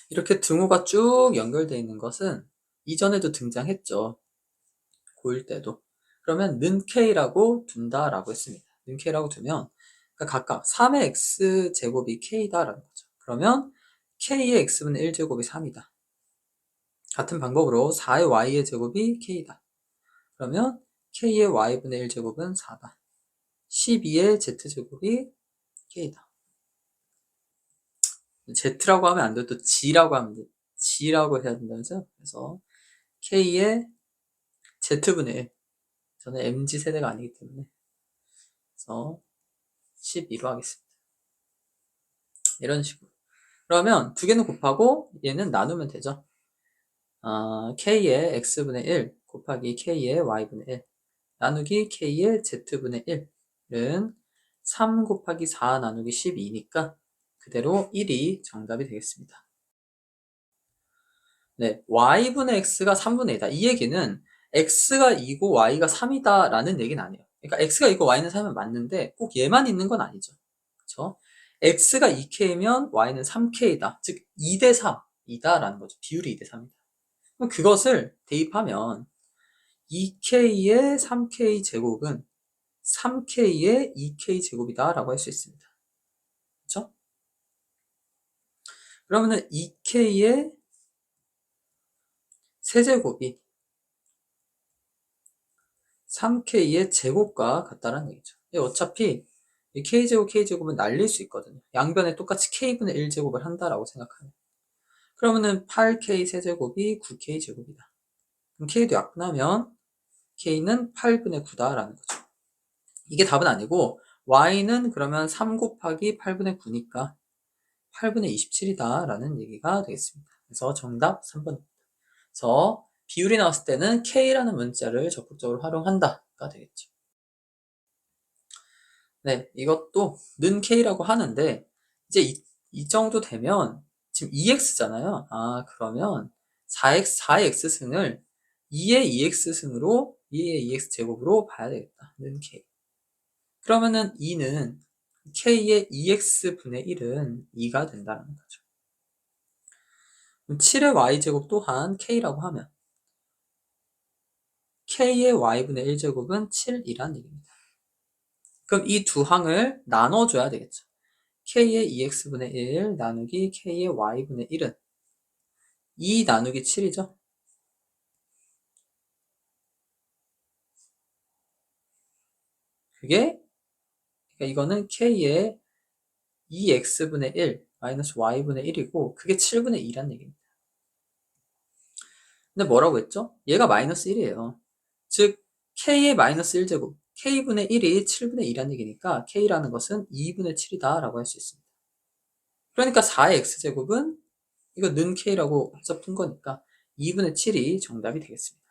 이렇게 등호가 쭉 연결되어 있는 것은 이전에도 등장했죠. 고1 때도. 그러면 는 k라고 둔다라고 했습니다. 는 k라고 두면 그러니까 각각 3의 x제곱이 k다라는 거죠. 그러면 k의 x분의 1제곱이 3이다. 같은 방법으로 4의 y의 제곱이 k다. 그러면 k의 y분의 1제곱은 4다. 12의 z제곱이 k다. z라고 하면 안 돼. 또 g라고 하면 돼. g라고 해야 된다면서요? 그래서 k의 z분의 1. 저는 mg 세대가 아니기 때문에. 그래서 12로 하겠습니다. 이런 식으로. 그러면 두 개는 곱하고 얘는 나누면 되죠. k의 x분의 1 곱하기 k의 y분의 1 나누기 k의 z분의 1은 3 곱하기 4 나누기 12니까 그대로 1이 정답이 되겠습니다. 네, y분의 x가 3분의 2다. 이 얘기는 x가 2고 y가 3이다 라는 얘기는 아니에요. 그러니까 x가 2고 y는 3이면 맞는데 꼭 얘만 있는 건 아니죠. 그쵸? x가 2k면 y는 3k다. 즉 2대 3이다 라는 거죠. 비율이 2대 3이다. 그럼 그것을 대입하면 2k의 3k 제곱은 3k의 2k 제곱이다 라고 할 수 있습니다. 그쵸? 그러면은 2k의 세제곱이 3k의 제곱과 같다는 얘기죠. 어차피 k제곱, k제곱은 날릴 수 있거든요. 양변에 똑같이 k분의 1제곱을 한다라고 생각하면. 그러면은 8k 세제곱이 9k 제곱이다. 그럼 k도 약분하면 k는 8분의 9다라는 거죠. 이게 답은 아니고 y는 그러면 3 곱하기 8분의 9니까 8분의 27이다 라는 얘기가 되겠습니다. 그래서 정답 3번. 그래서 비율이 나왔을 때는 k라는 문자를 적극적으로 활용한다가 되겠죠. 네, 이것도 는 k라고 하는데 이제 이 정도 되면 지금 2x잖아요. 그러면 4의 x승을 2의 2x승으로 2의 2x 제곱으로 봐야 되겠다. 는 k. 그러면은 2는 k의 2x분의 1은 2가 된다는 거죠. 7의 y제곱 또한 k라고 하면 k의 y분의 1제곱은 7이란 얘기입니다. 그럼 이 두 항을 나눠줘야 되겠죠. k의 2x분의 1 나누기 k의 y분의 1은 2 나누기 7이죠. 그게 그러니까 이거는 k의 2x분의 1 마이너스 y분의 1이고 그게 7분의 2란 얘기입니다. 근데 뭐라고 했죠? 얘가 마이너스 1이에요. 즉 k의 마이너스 1제곱 k분의 1이 7분의 2란 얘기니까 k라는 것은 2분의 7이다 라고 할 수 있습니다. 그러니까 4의 x제곱은 이거 는 k라고 해서 푼 거니까 2분의 7이 정답이 되겠습니다.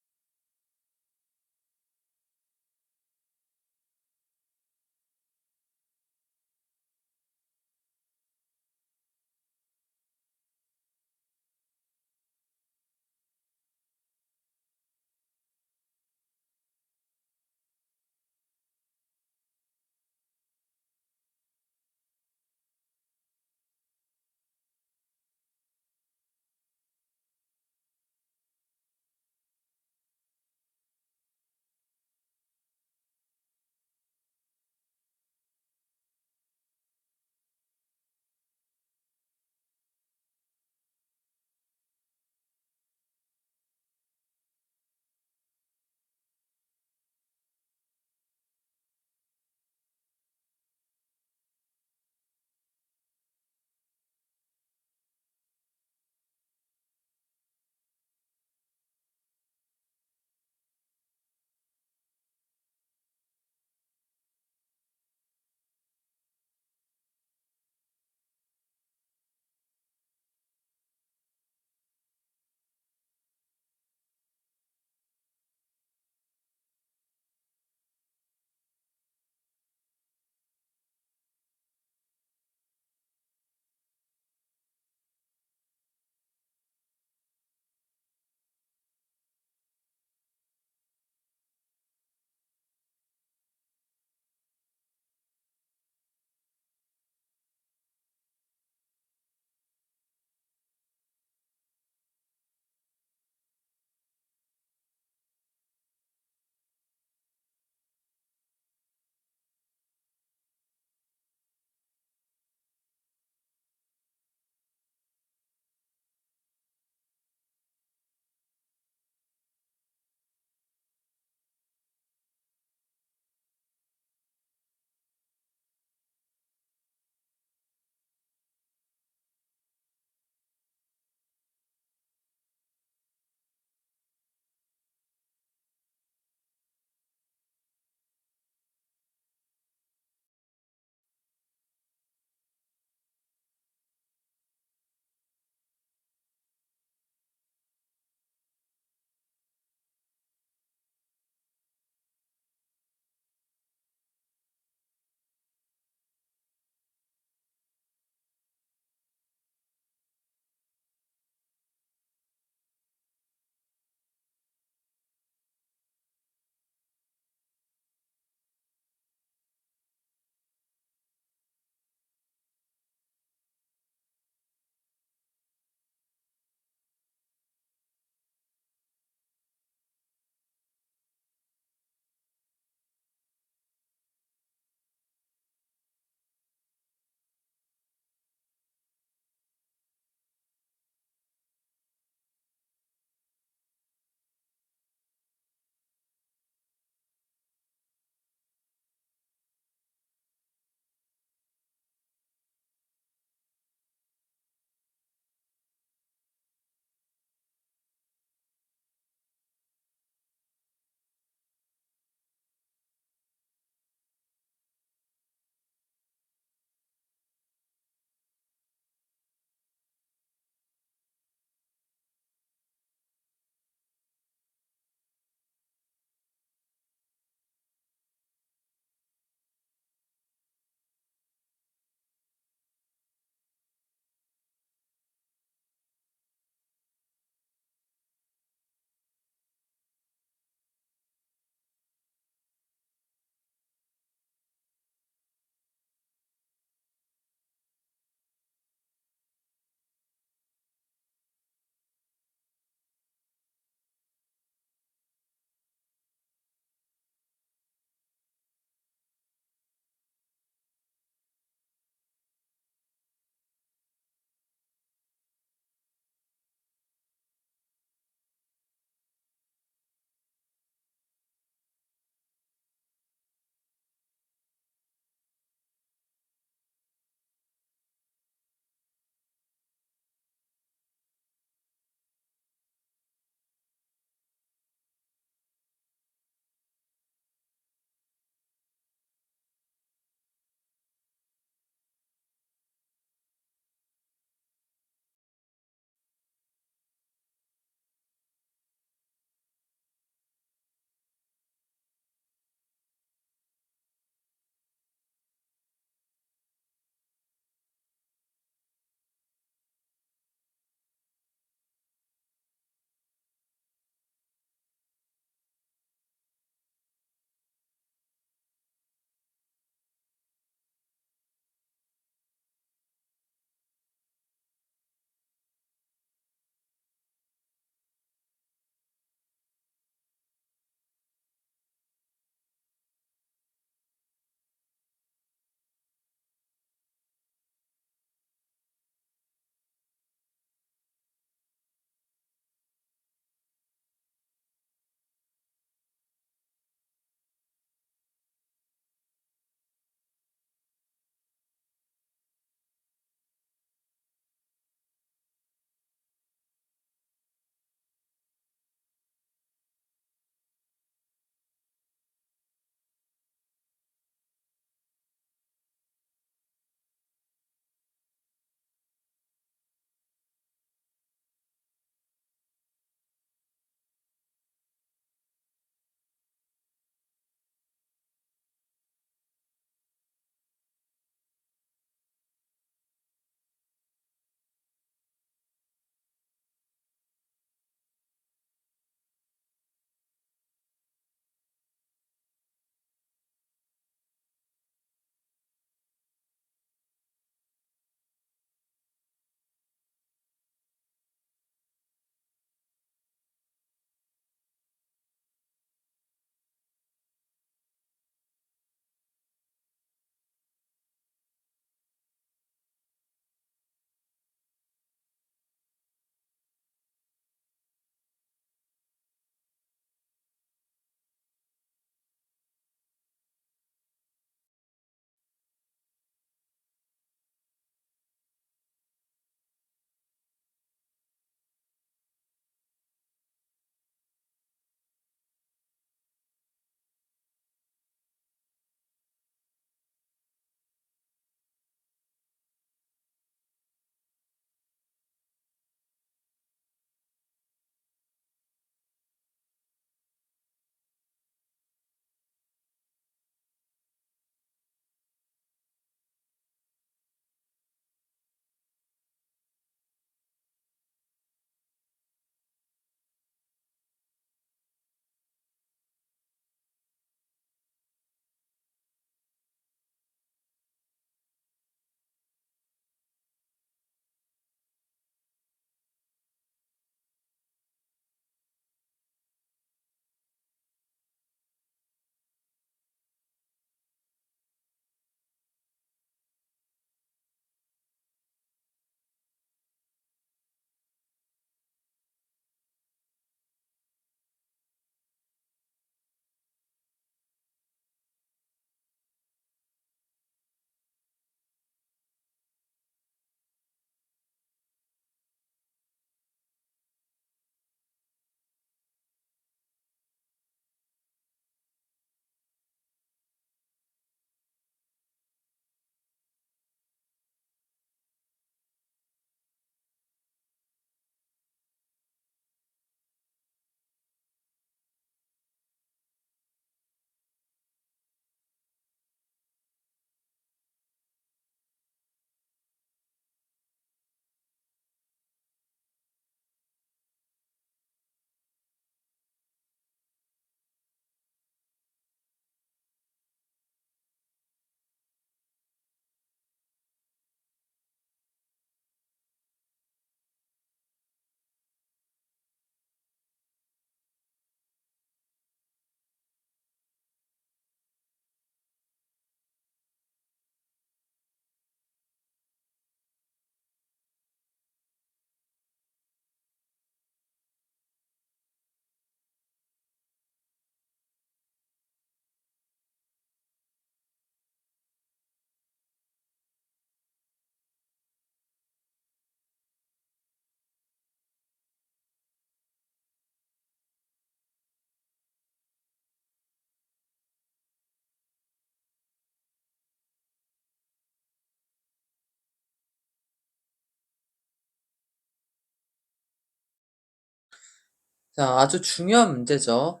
자, 아주 중요한 문제죠.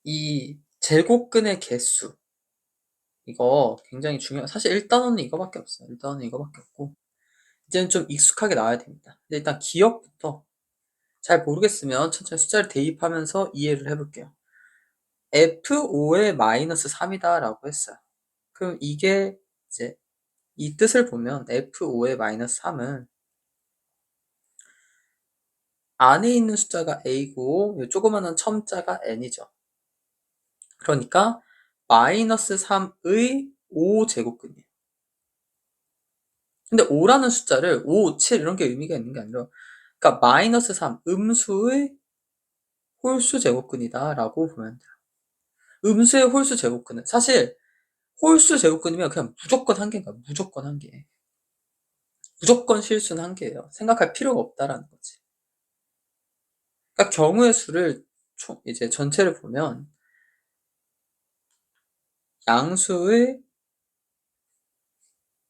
이 제곱근의 개수. 이거 굉장히 사실 1단원은 이거밖에 없어요. 1단원은 이거밖에 없고. 이제는 좀 익숙하게 나와야 됩니다. 근데 일단 기억부터 잘 모르겠으면 천천히 숫자를 대입하면서 이해를 해볼게요. F5의 마이너스 3이다 라고 했어요. 그럼 이게 이제 이 뜻을 보면 F5의 마이너스 3은 안에 있는 숫자가 A고 이 조그마한 첨자가 N이죠. 그러니까 마이너스 3의 5제곱근이에요. 근데 5라는 숫자를 5, 7 이런 게 의미가 있는 게 아니라 그러니까 마이너스 3 음수의 홀수 제곱근이다 라고 보면 돼요. 음수의 홀수 제곱근은 사실 홀수 제곱근이면 그냥 무조건 한 개인가 무조건 한 개. 무조건 실수는 한 개예요. 생각할 필요가 없다라는 거지. 그러니까 경우의 수를 이제 전체를 보면 양수의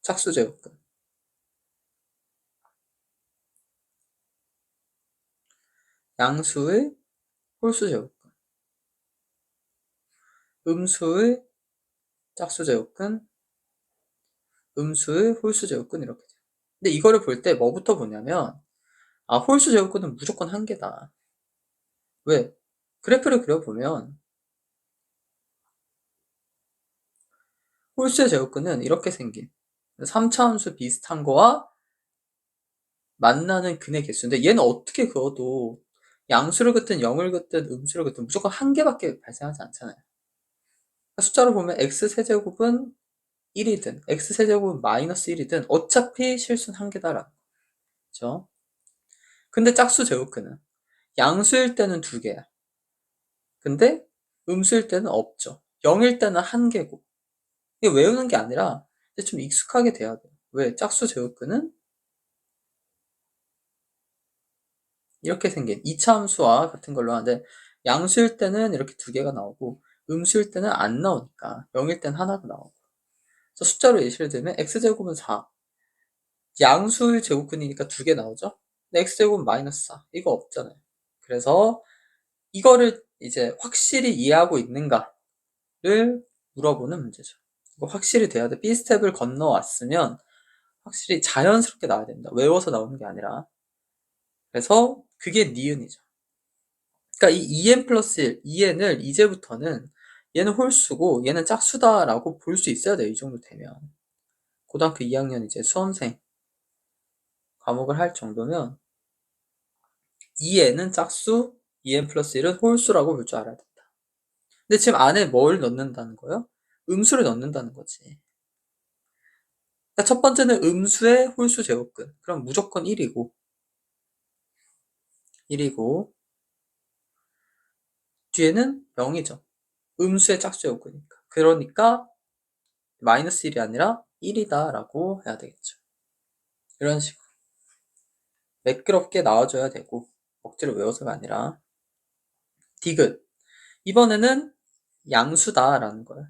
짝수 제곱근, 양수의 홀수 제곱근, 음수의 짝수 제곱근, 음수의 홀수 제곱근 이렇게 돼요. 근데 이거를 볼 때 뭐부터 보냐면 홀수 제곱근은 무조건 한 개다. 왜? 그래프를 그려보면 홀수의 제곱근은 이렇게 생긴 3차함수 비슷한 거와 만나는 근의 개수인데 얘는 어떻게 그어도 양수를 긋든 0을 긋든 음수를 긋든 무조건 한 개밖에 발생하지 않잖아요. 숫자로 보면 x세제곱은 1이든 x세제곱은 마이너스 1이든 어차피 실수는 한 개다라는 거죠. 근데 짝수 제곱근은 양수일 때는 두 개야. 근데 음수일 때는 없죠. 0일 때는 한 개고. 이게 외우는 게 아니라 이제 좀 익숙하게 돼야 돼요. 왜? 짝수 제곱근은 이렇게 생긴 2차 함수와 같은 걸로 하는데 양수일 때는 이렇게 두 개가 나오고 음수일 때는 안 나오니까 0일 때는 하나가 나오고. 그래서 숫자로 예시를 들면 x제곱은 4. 양수의 제곱근이니까 두 개 나오죠? 근데 x제곱은 마이너스 4. 이거 없잖아요. 그래서 이거를 이제 확실히 이해하고 있는가를 물어보는 문제죠. 이거 확실히 돼야 돼. B스텝을 건너왔으면 확실히 자연스럽게 나와야 됩니다. 외워서 나오는 게 아니라. 그래서 그게 니은이죠. 그러니까 이 2n 플러스 1, 2n을 이제부터는 얘는 홀수고 얘는 짝수다라고 볼 수 있어야 돼요. 이 정도 되면. 고등학교 2학년 이제 수험생 과목을 할 정도면 2n은 짝수, 2n 플러스 1은 홀수라고 볼 줄 알아야 된다. 근데 지금 안에 뭘 넣는다는 거예요? 음수를 넣는다는 거지. 그러니까 첫 번째는 음수의 홀수 제곱근. 그럼 무조건 1이고 뒤에는 0이죠. 음수의 짝수 제곱근이니까. 그러니까 마이너스 1이 아니라 1이다 라고 해야 되겠죠. 이런 식으로 매끄럽게 나와줘야 되고 억지로 외워서가 아니라 디귿. 이번에는 양수다라는 거예요.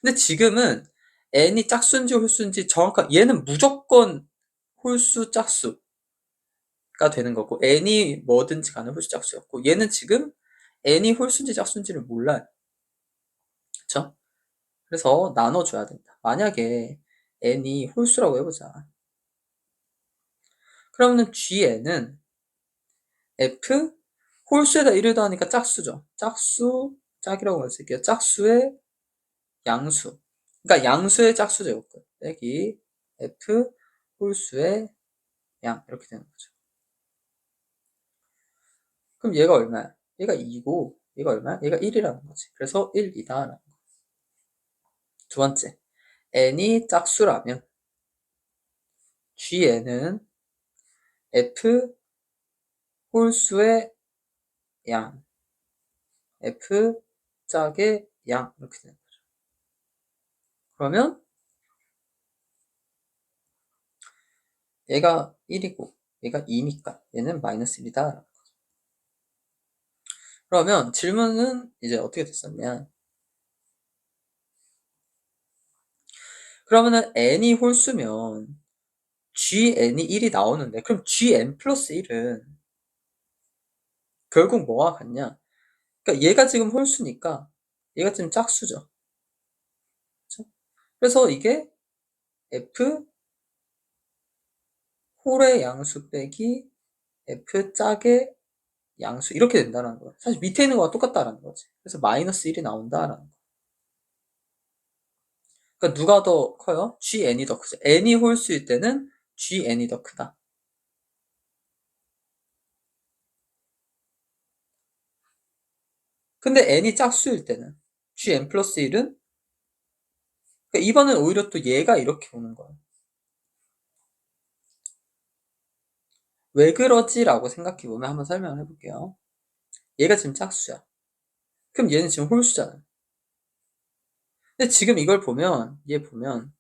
근데 지금은 n이 짝수인지 홀수인지 정확한 얘는 무조건 홀수 짝수가 되는 거고 n이 뭐든지 간에 홀수 짝수였고 얘는 지금 n이 홀수인지 짝수인지를 몰라요. 그쵸? 그래서 나눠줘야 된다. 만약에 n이 홀수라고 해보자. 그러면은 GN은 F 홀수에다 1을 더하니까 짝수죠. 짝수 짝이라고 쓸게요. 짝수의 양수. 그러니까 양수의 짝수 제곱근 빼기 F 홀수의 양 이렇게 되는 거죠. 그럼 얘가 얼마야? 얘가 2고 얘가 얼마야? 얘가 1이라는 거지. 그래서 1이다라는 거. 두 번째, n이 짝수라면 GN은 F 홀수의 양, F 짝의 양 이렇게 되는 거죠. 그러면 얘가 1이고 얘가 2니까 얘는 마이너스 1이다. 그러면 질문은 이제 어떻게 됐었냐? 그러면은 n이 홀수면 GN이 1이 나오는데, 그럼 GN 플러스 1은 결국 뭐와 같냐? 그러니까 얘가 지금 홀수니까 얘가 지금 짝수죠. 그쵸? 그래서 이게 F 홀의 양수 빼기 F 짝의 양수 이렇게 된다는 거야. 사실 밑에 있는 거와 똑같다라는 거지. 그래서 마이너스 1이 나온다라는 거. 그러니까 누가 더 커요? GN이 더 크죠. N이 홀수일 때는 GN이 더 크다. 근데 N이 짝수일 때는 GN 플러스 1은 그러니까 이번엔 오히려 또 얘가 이렇게 오는 거야. 왜 그러지라고 생각해보면 한번 설명을 해볼게요. 얘가 지금 짝수야. 그럼 얘는 지금 홀수잖아. 근데 지금 이걸 보면 얘 보면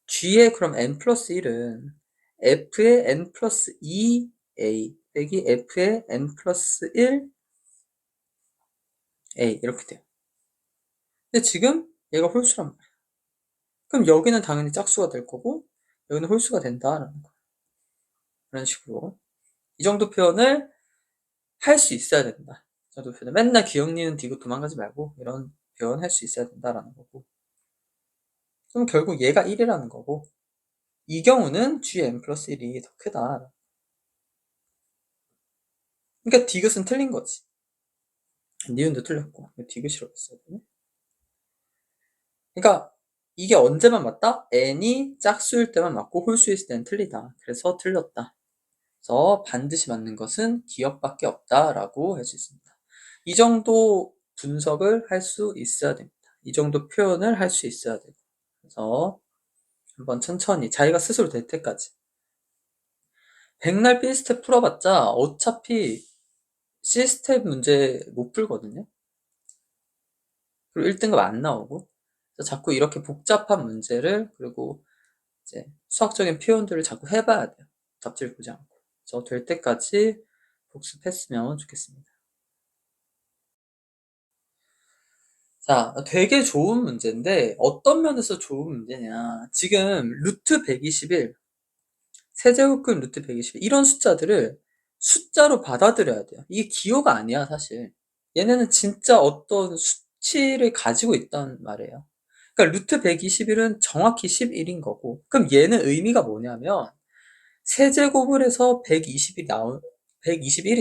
G의 그럼 N 플러스 1은 F의 N 플러스 2A 빼기 F의 N 플러스 1A 이렇게 돼요. 근데 지금 얘가 홀수란 말이야. 그럼 여기는 당연히 짝수가 될 거고 여기는 홀수가 된다라는 거야. 그런 식으로 이 정도 표현을 할 수 있어야 된다. 이 정도 표현 맨날 기억니은 디귿 도망가지 말고 이런 표현 할 수 있어야 된다라는 거고. 그럼 결국 얘가 1이라는 거고 이 경우는 GN 플러스 1이 더 크다. 그러니까 디귿은 틀린 거지. 니은도 틀렸고 디귿이라고 했어야 되네. 그러니까 이게 언제만 맞다? n이 짝수일 때만 맞고 홀수일 때는 틀리다. 그래서 틀렸다. 그래서 반드시 맞는 것은 기억밖에 없다라고 할 수 있습니다. 이 정도 분석을 할 수 있어야 됩니다. 이 정도 표현을 할 수 있어야 돼요. 그래서 한번 천천히 자기가 스스로 될 때까지 백날 B스텝 풀어봤자 어차피 C스텝 문제 못 풀거든요. 그리고 1등급 안 나오고 그래서 자꾸 이렇게 복잡한 문제를 그리고 이제 수학적인 표현들을 자꾸 해봐야 돼요. 답지를 보지 않고. 그래서 될 때까지 복습했으면 좋겠습니다. 자, 되게 좋은 문제인데 어떤 면에서 좋은 문제냐. 지금 루트 121, 세제곱근 루트 121 이런 숫자들을 숫자로 받아들여야 돼요. 이게 기호가 아니야 사실. 얘네는 진짜 어떤 수치를 가지고 있단 말이에요. 그러니까 루트 121은 정확히 11인 거고 그럼 얘는 의미가 뭐냐면 세제곱을 해서 121이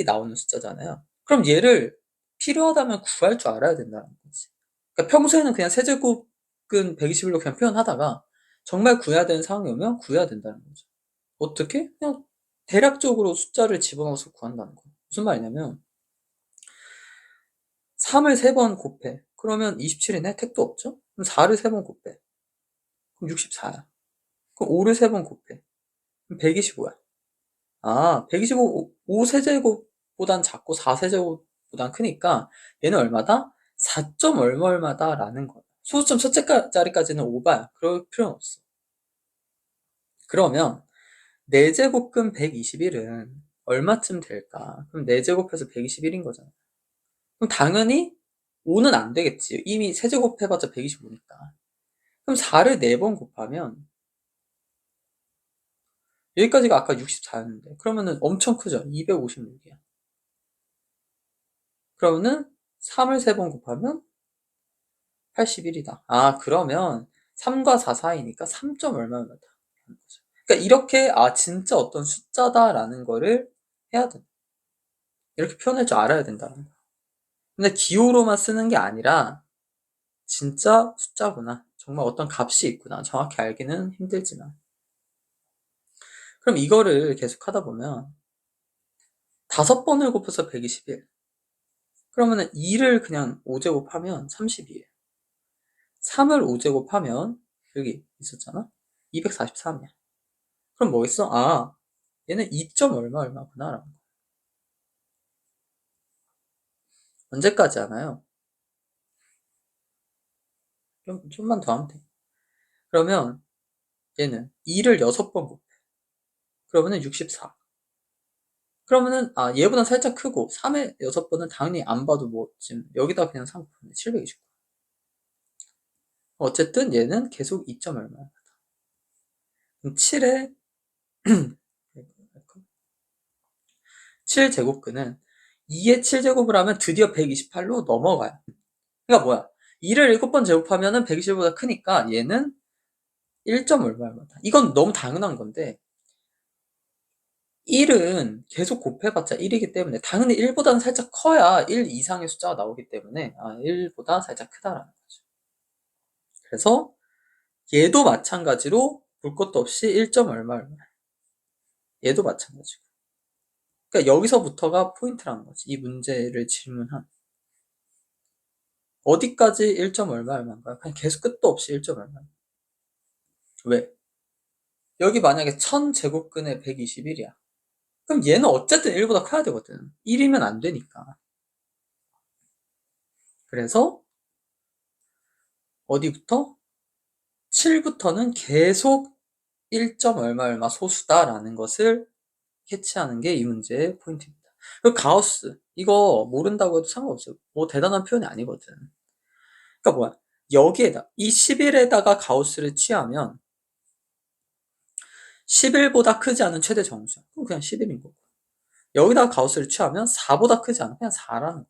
나오는 숫자잖아요. 그럼 얘를 필요하다면 구할 줄 알아야 된다는 거지. 그러니까 평소에는 그냥 세제곱은 121로 그냥 표현하다가 정말 구해야 되는 상황이 오면 구해야 된다는 거죠. 어떻게? 그냥 대략적으로 숫자를 집어넣어서 구한다는 거예요. 무슨 말이냐면 3을 3번 곱해. 그러면 27이네? 택도 없죠? 그럼 4를 3번 곱해. 그럼 64야. 그럼 5를 3번 곱해. 그럼 125야. 아, 125, 5세제곱보단 작고 4세제곱보단 크니까 얘는 얼마다? 4점 얼마 얼마다라는 거야. 소수점 첫째 자리까지는 5야. 그럴 필요는 없어. 그러면 4제곱근 121은 얼마쯤 될까? 그럼 4제곱해서 121인 거잖아. 그럼 당연히 5는 안 되겠지. 이미 세제곱 해봤자 125니까. 그럼 4를 4번 곱하면 여기까지가 아까 64였는데 그러면은 엄청 크죠. 256이야. 그러면은 3을 3번 곱하면 81이다. 아, 그러면 3과 4 사이니까 3점 얼마 얼마다. 그러니까 이렇게 진짜 어떤 숫자다라는 거를 해야 돼. 이렇게 표현할 줄 알아야 된다는 거야. 근데 기호로만 쓰는 게 아니라 진짜 숫자구나. 정말 어떤 값이 있구나. 정확히 알기는 힘들지만. 그럼 이거를 계속 하다 보면 5번을 곱해서 121. 그러면은 2를 그냥 5제곱하면 32예요. 3을 5제곱하면 여기 있었잖아. 243이야. 그럼 뭐 있어? 얘는 2점 얼마 얼마구나 라는 거. 언제까지 하나요? 좀만 더 하면 돼. 그러면 얘는 2를 6번 곱해. 그러면은 64. 그러면은 얘보다 살짝 크고 3의 6번은 당연히 안 봐도 뭐 지금 여기다 그냥 3 곱하면 729. 어쨌든 얘는 계속 2점 얼마야. 그럼 7에 7제곱근은 2의 7제곱을 하면 드디어 128로 넘어가요. 그러니까 뭐야? 2를 7번 제곱하면은 120보다 크니까 얘는 1점 얼마다. 이건 너무 당연한 건데 1은 계속 곱해봤자 1이기 때문에 당연히 1보다는 살짝 커야 1 이상의 숫자가 나오기 때문에 1보다 살짝 크다라는 거죠. 그래서 얘도 마찬가지로 볼 것도 없이 1점 얼마. 얘도 마찬가지고. 그러니까 여기서부터가 포인트라는 거지. 이 문제를 질문한. 어디까지 1점 얼마인가요? 그냥 계속 끝도 없이 1점 얼마. 왜? 여기 만약에 1000제곱근에 121이야. 그럼 얘는 어쨌든 1보다 커야 되거든. 1이면 안 되니까. 그래서 어디부터? 7부터는 계속 1점 얼마 소수다라는 것을 캐치하는 게 이 문제의 포인트입니다. 그리고 가우스 이거 모른다고 해도 상관없어요. 뭐 대단한 표현이 아니거든. 그러니까 뭐야? 여기에다 이 11에다가 가우스를 취하면 11보다 크지 않은 최대 정수야. 그럼 그냥 11인 거고. 여기다가 가우스를 취하면 4보다 크지 않아. 그냥 4라는 거야.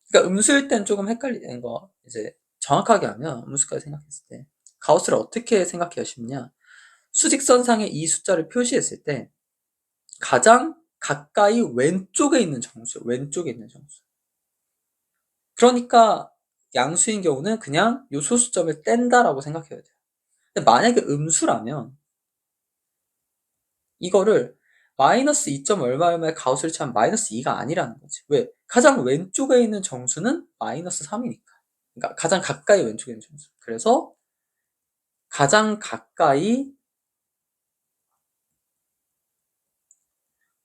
그러니까 음수일 땐 조금 헷갈리는 거 이제 정확하게 하면 음수까지 생각했을 때 가우스를 어떻게 생각해야 쉽냐? 수직선상에 이 숫자를 표시했을 때 가장 가까이 왼쪽에 있는 정수, 왼쪽에 있는 정수. 그러니까 양수인 경우는 그냥 요 소수점을 뗀다라고 생각해야 돼요. 근데 만약에 음수라면 이거를 마이너스 2점 얼마의 가우스를 치면 마이너스 2가 아니라는 거지. 왜? 가장 왼쪽에 있는 정수는 마이너스 3이니까. 그러니까 가장 가까이 왼쪽에 있는 정수. 그래서 가장 가까이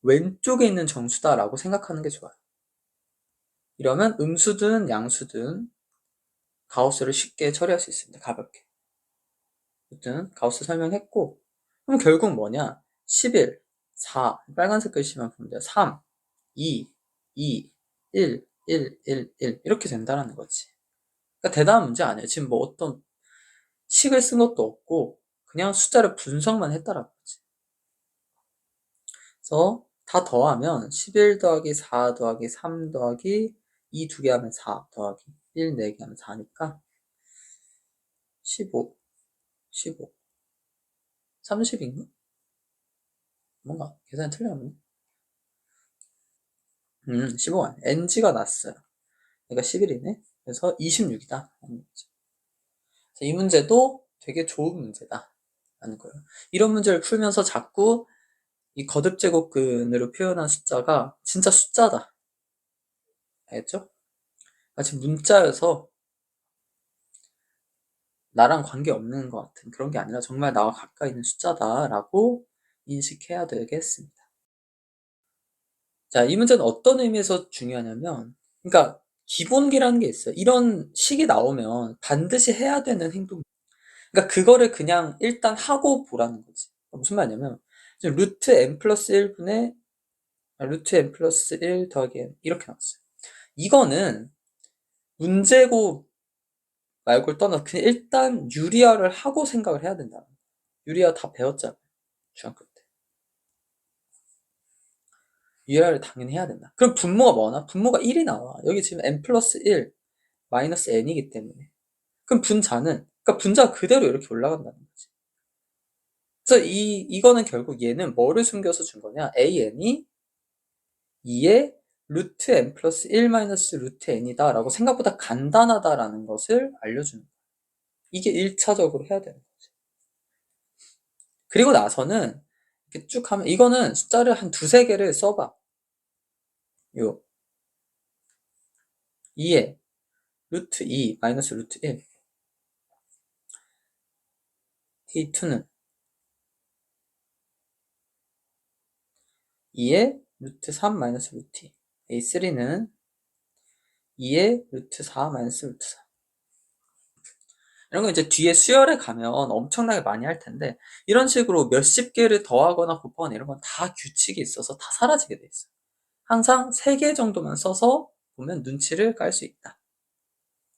왼쪽에 있는 정수다라고 생각하는 게 좋아요. 이러면 음수든 양수든 가우스를 쉽게 처리할 수 있습니다. 가볍게. 어쨌든 가우스 설명했고 그럼 결국 뭐냐? 11, 4 빨간색 글씨만 보면 돼요. 3, 2, 2, 1, 1, 1, 1 이렇게 된다는 거지. 그러니까 대단한 문제 아니에요. 지금 뭐 어떤 식을 쓴 것도 없고 그냥 숫자를 분석만 했다라는 거지. 그래서 다 더하면 11 더하기 4 더하기 3 더하기 2 두 개 하면 4 더하기 1 4개 하면 4니까 15, 15, 30인가? 뭔가 계산이 틀렸네. 15가 아니야. NG가 났어요. 그러니까 11이네. 그래서 26이다. 이 문제도 되게 좋은 문제다. 라는 거예요. 이런 문제를 풀면서 자꾸 이 거듭제곱근으로 표현한 숫자가 진짜 숫자다. 알겠죠? 마치 문자여서 나랑 관계없는 것 같은 그런 게 아니라 정말 나와 가까이 있는 숫자다라고 인식해야 되겠습니다. 자, 이 문제는 어떤 의미에서 중요하냐면, 그러니까 기본기라는 게 있어요. 이런 식이 나오면 반드시 해야 되는 행동. 그러니까 그거를 그냥 일단 하고 보라는 거지. 무슨 말이냐면, 루트 n 플러스 1분의 루트 n 플러스 1 더하기 n 이렇게 나왔어요. 이거는 문제고 말고를 떠나 그냥 일단 유리화를 하고 생각을 해야 된다. 유리화 다 배웠잖아요. 중학교 때. 유리화를 당연히 해야 된다. 그럼 분모가 뭐나? 분모가 1이 나와. 여기 지금 n 플러스 1 마이너스 n이기 때문에. 그럼 분자는, 그러니까 분자가 그대로 이렇게 올라간다는 거지. 그래서 이거는 결국 얘는 뭐를 숨겨서 준 거냐? an이 2의 루트 n 플러스 1 마이너스 루트 n이다 라고 생각보다 간단하다라는 것을 알려주는 거야. 이게 1차적으로 해야 되는 거지. 그리고 나서는 이렇게 쭉 하면 이거는 숫자를 한 두세 개를 써봐. 요 2의 루트 2 마이너스 루트 1 A2는 2의 루트 3 마이너스 루트 2 A3는 2의 루트 4 마이너스 루트 4 이런 거 이제 뒤에 수열에 가면 엄청나게 많이 할 텐데 이런 식으로 몇십 개를 더하거나 곱하거나 이런 건 다 규칙이 있어서 다 사라지게 돼 있어요. 항상 3개 정도만 써서 보면 눈치를 깔 수 있다.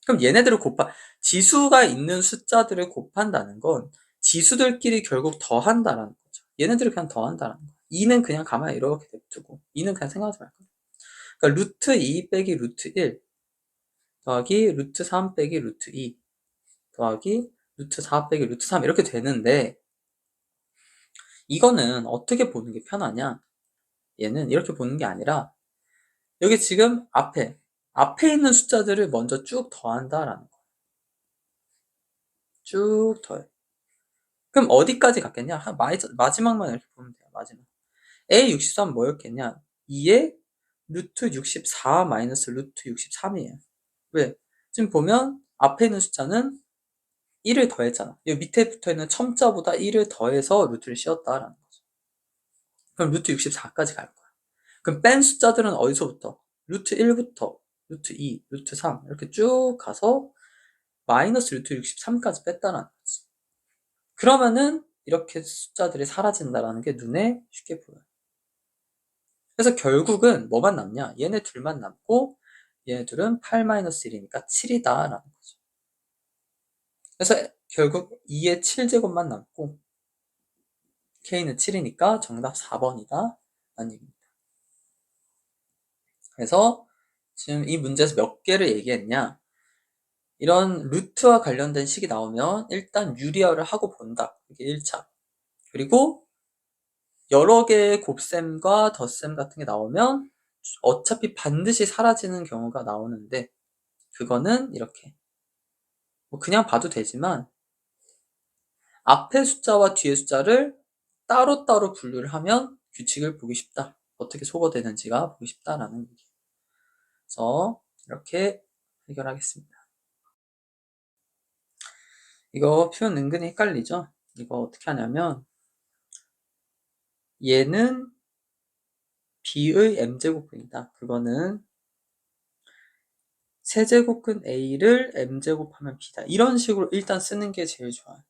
그럼 얘네들을 지수가 있는 숫자들을 곱한다는 건 지수들끼리 결국 더한다라는 거죠. 얘네들을 그냥 더한다라는 거야. 2는 그냥 가만히 이렇게 냅두고 2는 그냥 생각하지 말고. 그러니까 루트 2 빼기 루트 1 더하기 루트 3 빼기 루트 2 더하기 루트 4 빼기 루트 3 이렇게 되는데, 이거는 어떻게 보는 게 편하냐? 얘는 이렇게 보는 게 아니라 여기 지금 앞에 있는 숫자들을 먼저 쭉 더한다라는 거야. 쭉 더해. 그럼 어디까지 갔겠냐? 마지막만 이렇게 보면 돼요. 마지막. A63 뭐였겠냐? 2에 루트 64 마이너스 루트 63이에요. 왜? 지금 보면 앞에 있는 숫자는 1을 더했잖아. 이 밑에 붙어있는 첨자보다 1을 더해서 루트를 씌웠다라는 거죠. 그럼 루트 64까지 갈 거야. 그럼 뺀 숫자들은 어디서부터? 루트 1부터 루트 2, 루트 3 이렇게 쭉 가서 마이너스 루트 63까지 뺐다라는 거지. 그러면은 이렇게 숫자들이 사라진다라는 게 눈에 쉽게 보여요. 그래서 결국은 뭐만 남냐? 얘네 둘만 남고 얘네 둘은 8-1이니까 7이다라는 거죠. 그래서 결국 2의 7제곱만 남고 K는 7이니까 정답 4번이다 라는 얘기입니다. 그래서 지금 이 문제에서 몇 개를 얘기했냐? 이런 루트와 관련된 식이 나오면 일단 유리화를 하고 본다. 이게 1차. 그리고 여러 개의 곱셈과 덧셈 같은 게 나오면 어차피 반드시 사라지는 경우가 나오는데, 그거는 이렇게 뭐 그냥 봐도 되지만 앞에 숫자와 뒤에 숫자를 따로따로 분류를 하면 규칙을 보기 쉽다. 어떻게 소거되는지가 보기 쉽다라는 얘기. 그래서 이렇게 해결하겠습니다. 이거 표현 은근히 헷갈리죠? 이거 어떻게 하냐면 얘는 B의 m제곱분이다. 그거는 세제곱근 A를 m제곱하면 B다. 이런 식으로 일단 쓰는 게 제일 좋아요.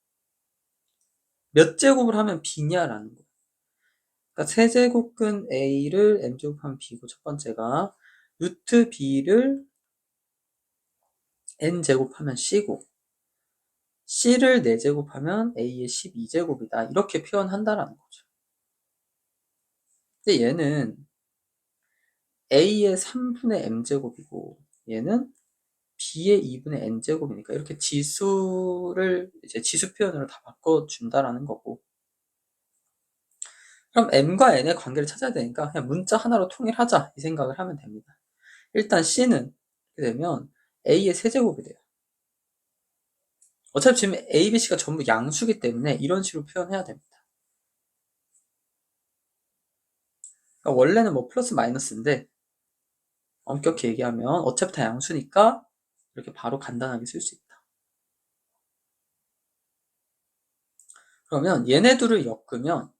몇 제곱을 하면 B냐라는 거. 그러니까 세제곱근 A를 m제곱하면 B고, 첫 번째가 루트 B를 n제곱하면 C고, C를 4제곱하면 A의 12제곱이다. 이렇게 표현한다라는 거죠. 근데 얘는 A의 3분의 m제곱이고 얘는 B의 2분의 n제곱이니까 이렇게 지수를 이제 지수 표현으로 다 바꿔준다라는 거고, 그럼 m과 n의 관계를 찾아야 되니까 그냥 문자 하나로 통일하자 이 생각을 하면 됩니다. 일단 C는 이렇게 되면 A의 세제곱이 돼요. 어차피 지금 A, B, C가 전부 양수기 때문에 이런 식으로 표현해야 됩니다. 그러니까 원래는 뭐 플러스 마이너스인데 엄격히 얘기하면 어차피 다 양수니까 이렇게 바로 간단하게 쓸 수 있다. 그러면 얘네 둘을 엮으면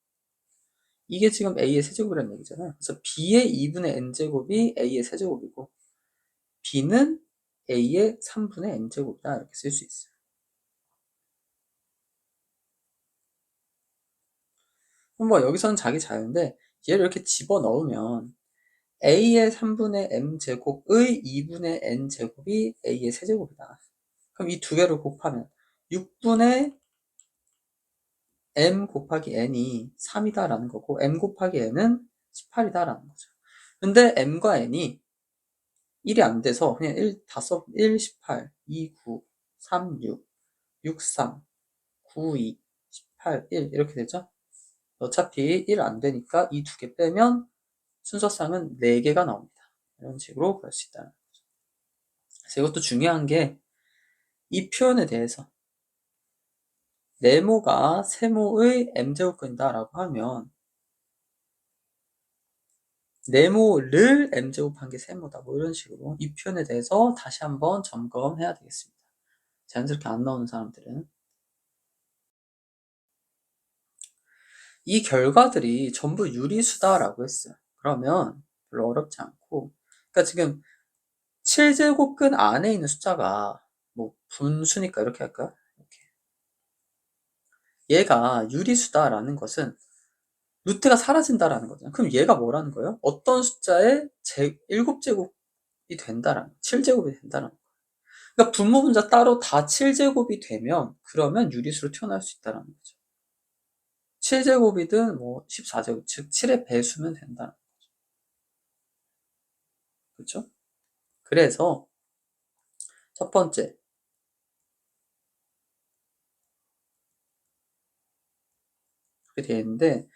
이게 지금 A의 세제곱이라는 얘기잖아요. 그래서 B의 2분의 n제곱이 A의 세제곱이고 B는 A의 3분의 n제곱이다. 이렇게 쓸 수 있어요. 그럼 뭐 여기서는 자기 자유인데 얘를 이렇게 집어넣으면 A의 3분의 m제곱의 2분의 n제곱이 A의 세제곱이다. 그럼 이 두 개를 곱하면 6분의 m 곱하기 n이 3이다라는 거고 m 곱하기 n은 18이다라는 거죠. 근데 m과 n이 1이 안 돼서 그냥 1, 18, 2, 9, 3, 6, 6, 3, 9, 2, 18, 1 이렇게 되죠. 어차피 1 안 되니까 이 두 개 빼면 순서상은 4개가 나옵니다. 이런 식으로 그럴 수 있다는 거죠. 그래서 이것도 중요한 게 이 표현에 대해서 네모가 세모의 m제곱근이다 라고 하면 네모를 m제곱한 게 세모다 뭐 이런 식으로 이 표현에 대해서 다시 한번 점검해야 되겠습니다. 자연스럽게 안 나오는 사람들은. 이 결과들이 전부 유리수다라고 했어요. 그러면 별로 어렵지 않고, 그러니까 지금 7제곱근 안에 있는 숫자가 뭐 분수니까 이렇게 할까요? 이렇게. 얘가 유리수다라는 것은 루트가 사라진다라는 거잖아요. 그럼 얘가 뭐라는 거예요? 어떤 숫자의 7제곱이 된다라는 거예요. 7제곱이 된다라는 거예요. 그러니까 분모 분자 따로 다 7제곱이 되면 그러면 유리수로 튀어나올 수 있다라는 거죠. 7제곱이든 뭐 14제곱, 즉 7의 배수면 된다는 거죠. 그렇죠? 그래서 첫 번째 그렇게 되어 있는데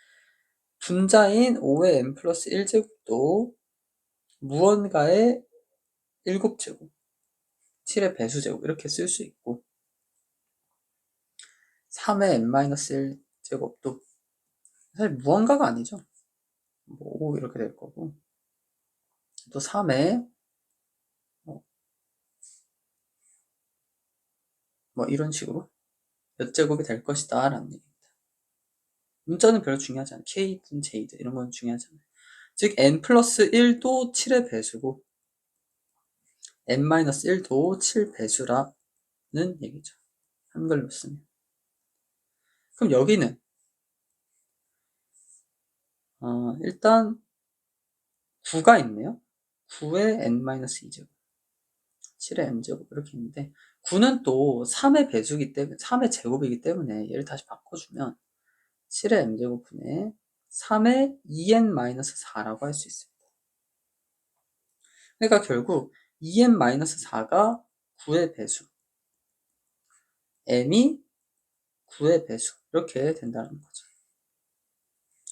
분자인 5의 n 플러스 1제곱도 무언가의 7제곱, 7의 배수제곱 이렇게 쓸 수 있고 3의 n-1제곱도 사실 무언가가 아니죠. 뭐 5 이렇게 될 거고 또 3의 뭐 이런 식으로 몇 제곱이 될 것이다 라는 얘기입니다. 문자는 별로 중요하지 않아요. K분, J드 이런 건 중요하지 않아요. 즉 n 플러스 1도 7의 배수고 n-1도 7 배수라는 얘기죠. 한글로 쓰면. 그럼 여기는 일단 9가 있네요. 9의 n-2제곱 7의 n제곱 이렇게 있는데 9는 또 3의 배수기 때문에 3의 제곱이기 때문에 얘를 다시 바꿔주면 7의 n제곱분의 3의 2n-4라고 할 수 있습니다. 그러니까 결국 2n-4가 9의 배수 m이 9의 배수 이렇게 된다는 거죠.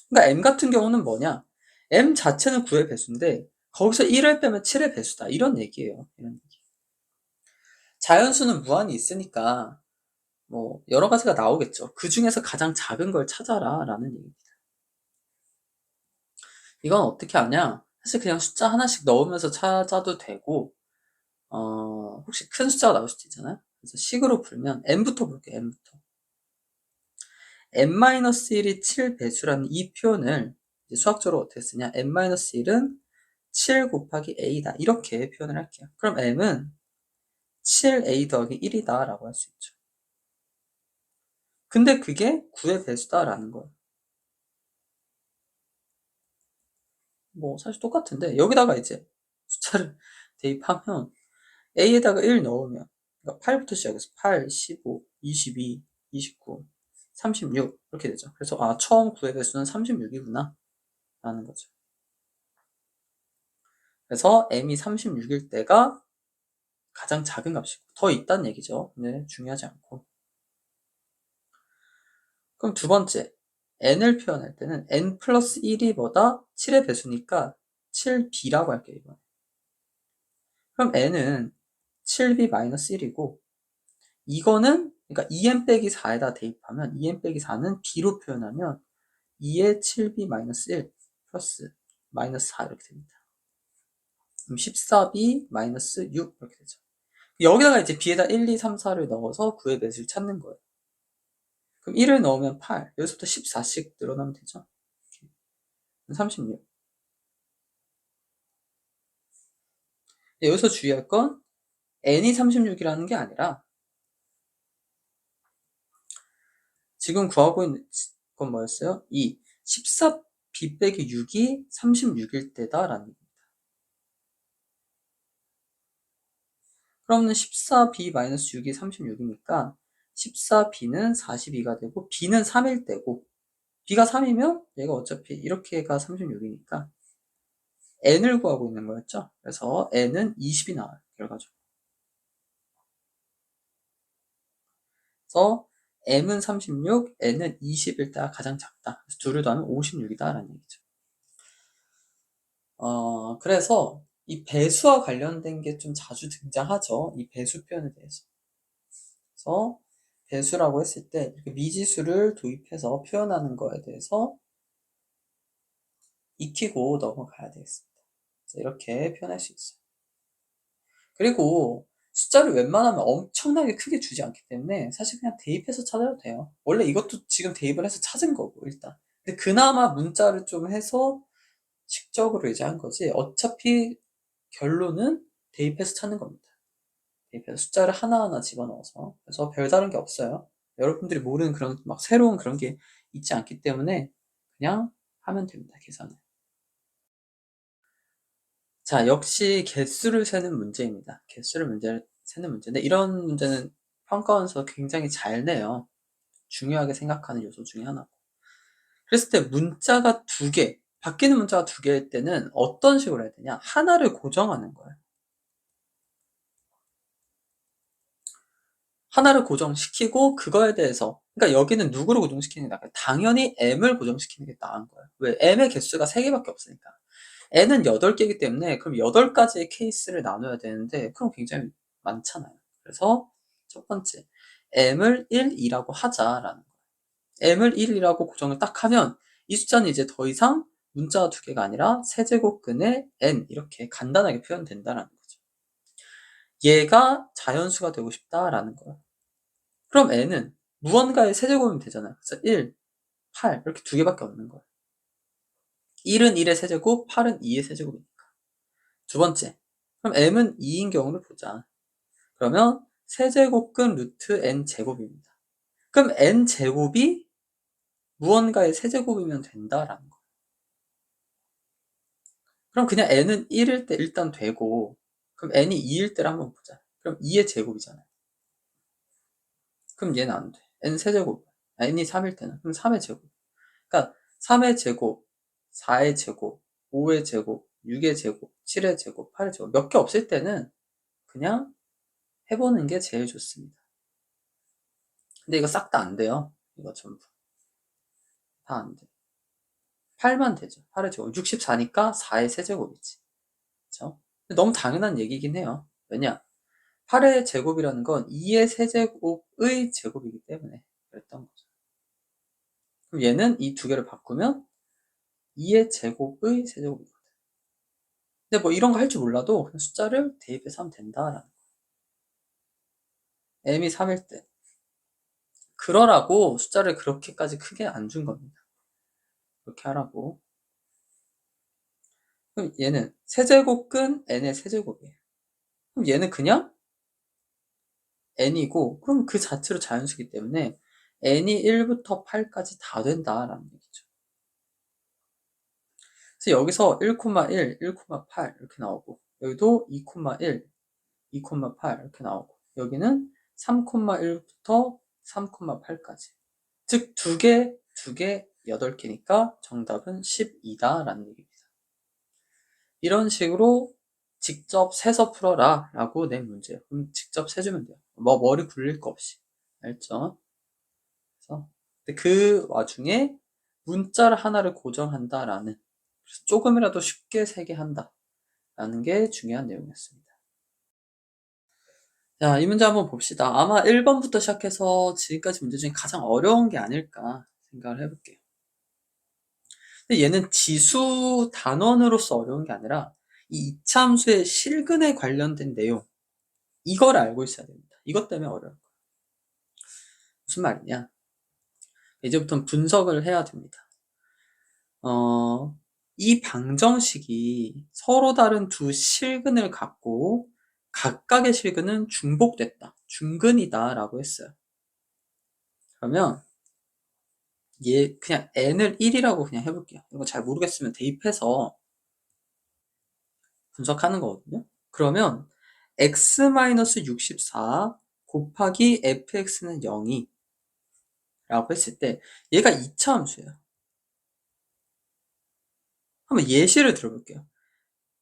그러니까 m 같은 경우는 뭐냐? m 자체는 9의 배수인데 거기서 1을 빼면 7의 배수다 이런 얘기예요. 이런 얘기. 자연수는 무한히 있으니까 뭐 여러 가지가 나오겠죠. 그 중에서 가장 작은 걸 찾아라 라는 얘기입니다. 이건 어떻게 하냐? 사실 그냥 숫자 하나씩 넣으면서 찾아도 되고 혹시 큰 숫자가 나올 수도 있잖아요. 그래서 식으로 풀면 n부터 볼게요. n부터 n-1이 7 배수라는 이 표현을 수학적으로 어떻게 쓰냐? n-1은 7 곱하기 a다 이렇게 표현을 할게요. 그럼 m은 7a 더하기 1이다 라고 할 수 있죠. 근데 그게 9의 배수다 라는 거예요. 뭐 사실 똑같은데 여기다가 이제 숫자를 대입하면 a에다가 1 넣으면 그러니까 8부터 시작해서 8, 15, 22, 29, 36 이렇게 되죠. 그래서 처음 9의 배수는 36이구나 라는 거죠. 그래서 m이 36일 때가 가장 작은 값이고 더 있다는 얘기죠. 근데 중요하지 않고. 그럼 두 번째 n을 표현할 때는 n 플러스 1이 뭐다? 7의 배수니까 7b라고 할게요. 이번에. 그럼 n은 7b 마이너스 1이고 이거는 그러니까 2n 빼기 4에다 대입하면 2n 빼기 4는 b로 표현하면 2의 7b 마이너스 1 플러스 마이너스 4 이렇게 됩니다. 그럼 14b 마이너스 6 이렇게 되죠. 여기다가 이제 b에다 1, 2, 3, 4를 넣어서 9의 배수를 찾는 거예요. 그럼 1을 넣으면 8, 여기서부터 14씩 늘어나면 되죠. 36. 여기서 주의할 건 n이 36이라는 게 아니라 지금 구하고 있는 건 뭐였어요? 14b 빼기 6이 36일 때다 라는 겁니다. 그러면 14b-6이 36이니까 14b는 42가 되고 b는 3일 때고 b가 3이면 얘가 어차피 이렇게가 36이니까 n을 구하고 있는 거였죠. 그래서 n은 20이 나와요. 결과적으로. 그래서 m은 36, n은 20일 때가 가장 작다. 그래서 둘을 더하면 56이다 라는 얘기죠. 그래서 이 배수와 관련된 게 좀 자주 등장하죠. 이 배수 표현에 대해서. 그래서 배수라고 했을 때 이렇게 미지수를 도입해서 표현하는 거에 대해서 익히고 넘어가야 되겠습니다. 그래서 이렇게 표현할 수 있어요. 그리고 숫자를 웬만하면 엄청나게 크게 주지 않기 때문에 사실 그냥 대입해서 찾아도 돼요. 원래 이것도 지금 대입을 해서 찾은 거고 일단. 근데 그나마 문자를 좀 해서 식적으로 이제 한 거지 어차피 결론은 대입해서 찾는 겁니다. 대입해서 숫자를 하나하나 집어넣어서. 그래서 별다른 게 없어요. 여러분들이 모르는 그런 막 새로운 그런 게 있지 않기 때문에 그냥 하면 됩니다. 계산을. 자, 역시 개수를 세는 문제입니다. 개수를 세는 문제인데 이런 문제는 평가원에서 굉장히 잘 내요. 중요하게 생각하는 요소 중에 하나고. 그랬을 때 문자가 두 개, 바뀌는 문자가 두 개일 때는 어떤 식으로 해야 되냐? 하나를 고정하는 거예요. 하나를 고정시키고 그거에 대해서, 그러니까 여기는 누구를 고정시키는 게 나아요? 당연히 m을 고정시키는 게 나은 거예요. 왜? m의 개수가 3개밖에 없으니까. n은 8개이기 때문에 그럼 8가지의 케이스를 나눠야 되는데 그럼 굉장히 많잖아요. 그래서 첫 번째, m을 1, 2라고 하자라는 거예요. m을 1이라고 고정을 딱 하면 이 숫자는 이제 더 이상 문자가 두 개가 아니라 세제곱근의 n 이렇게 간단하게 표현된다라는 거죠. 얘가 자연수가 되고 싶다라는 거예요. 그럼 n은 무언가의 세제곱이면 되잖아요. 그래서 1, 8 이렇게 두 개밖에 없는 거예요. 1은 1의 세제곱, 8은 2의 세제곱이니까. 두 번째, 그럼 m은 2인 경우를 보자. 그러면 세제곱근 루트 n 제곱입니다. 그럼 n 제곱이 무언가의 세제곱이면 된다라는 거예요. 그럼 그냥 n은 1일 때 일단 되고, 그럼 n이 2일 때를 한번 보자. 그럼 2의 제곱이잖아요. 그럼 얘는 안 돼. n 세제곱. n이 3일 때는. 그럼 3의 제곱. 그러니까 3의 제곱, 4의 제곱, 5의 제곱, 6의 제곱, 7의 제곱, 8의 제곱. 몇 개 없을 때는 그냥 해보는 게 제일 좋습니다. 근데 이거 싹 다 안 돼요. 이거 전부. 다 안 돼. 8만 되죠. 8의 제곱. 64니까 4의 세제곱이지. 그쵸? 너무 당연한 얘기긴 해요. 왜냐? 8의 제곱이라는 건 2의 세제곱의 제곱이기 때문에 그랬던 거죠. 그럼 얘는 이 두 개를 바꾸면 2의 제곱의 세제곱이거든. 근데 뭐 이런 거 할 줄 몰라도 그냥 숫자를 대입해서 하면 된다라는 거. m이 3일 때. 그러라고 숫자를 그렇게까지 크게 안 준 겁니다. 그렇게 하라고. 그럼 얘는 세제곱근 n의 세제곱이에요. 그럼 얘는 그냥 n이고, 그럼 그 자체로 자연수기 때문에 n이 1부터 8까지 다 된다라는 얘기죠. 그래서 여기서 1,1, 1,8 이렇게 나오고, 여기도 2,1, 2,8 이렇게 나오고, 여기는 3,1부터 3,8까지. 즉, 두 개, 8개니까 정답은 12다라는 얘기입니다. 이런 식으로 직접 세서 풀어라 라고 낸 문제예요. 그럼 직접 세주면 돼요. 뭐 머리 굴릴 거 없이. 알죠? 그래서 그 와중에 문자를 하나를 고정한다라는, 그래서 조금이라도 쉽게 세게 한다라는 게 중요한 내용이었습니다. 자, 이 문제 한번 봅시다. 아마 1번부터 시작해서 지금까지 문제 중에 가장 어려운 게 아닐까 생각을 해볼게요. 근데 얘는 지수 단원으로서 어려운 게 아니라 이 이차함수의 실근에 관련된 내용, 이걸 알고 있어야 됩니다. 이것 때문에 어려운 거예요. 무슨 말이냐? 이제부터는 분석을 해야 됩니다. 이 방정식이 서로 다른 두 실근을 갖고 각각의 실근은 중복됐다, 중근이다 라고 했어요. 그러면 얘 그냥 n을 1이라고 그냥 해볼게요. 이거 잘 모르겠으면 대입해서 분석하는 거거든요. 그러면 x-64 곱하기 fx는 0이 라고 했을 때 얘가 2차 함수예요. 한번 예시를 들어볼게요.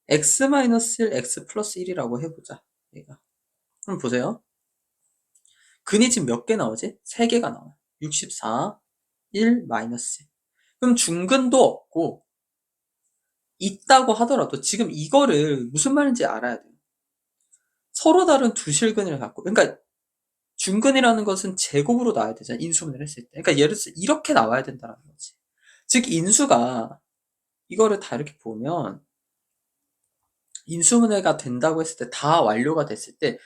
x-1, x 플러스 1이라고 해보자. 얘가. 그럼 보세요. 근이 지금 몇 개 나오지? 3개가 나와요. 64, 1, 마이너스 1. 그럼 중근도 없고 있다고 하더라도 지금 이거를 무슨 말인지 알아야 돼요. 서로 다른 두 실근을 갖고, 그러니까 중근이라는 것은 제곱으로 나와야 되잖아, 인수분해를 했을 때. 그러니까 예를 들어서 이렇게 나와야 된다는 거지. 즉 인수가 이거를 다 이렇게 보면 인수분해가 된다고 했을 때, 다 완료가 됐을 때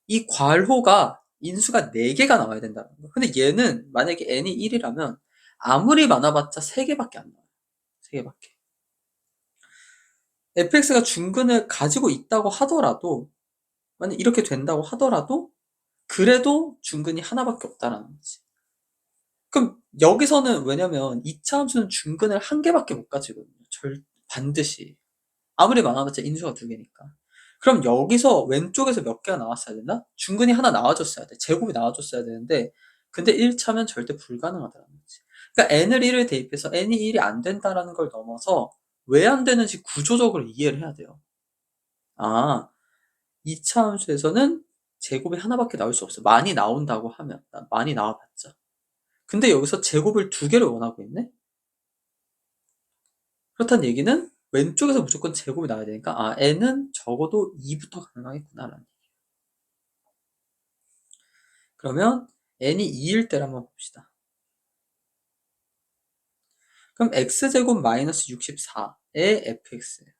이 괄호가 인수가 4개가 나와야 된다는 거. 근데 얘는 만약에 n이 1이라면 아무리 많아봤자 3개밖에 안 나와요. 3개밖에. fx가 중근을 가지고 있다고 하더라도, 만약 이렇게 된다고 하더라도 그래도 중근이 하나밖에 없다라는 거지. 그럼 여기서는, 왜냐면 2차 함수는 중근을 1개밖에 못 가지거든요. 반드시. 아무리 많아봤자 인수가 2개니까. 그럼 여기서 왼쪽에서 몇 개가 나왔어야 되나? 중근이 하나 나와줬어야 돼. 제곱이 나와줬어야 되는데, 근데 1차면 절대 불가능하다는 거지. 그러니까 n을 1을 대입해서 n이 1이 안 된다라는 걸 넘어서 왜 안 되는지 구조적으로 이해를 해야 돼요. 아, 2차 함수에서는 제곱이 하나밖에 나올 수 없어. 많이 나온다고 하면. 많이 나와봤자. 근데 여기서 제곱을 2개를 원하고 있네? 그렇다는 얘기는 왼쪽에서 무조건 제곱이 나와야 되니까 n은 적어도 2부터 가능하겠구나라는 얘기예요. 그러면 n이 2일 때를 한번 봅시다. 그럼 x제곱 마이너스 64의 fx예요.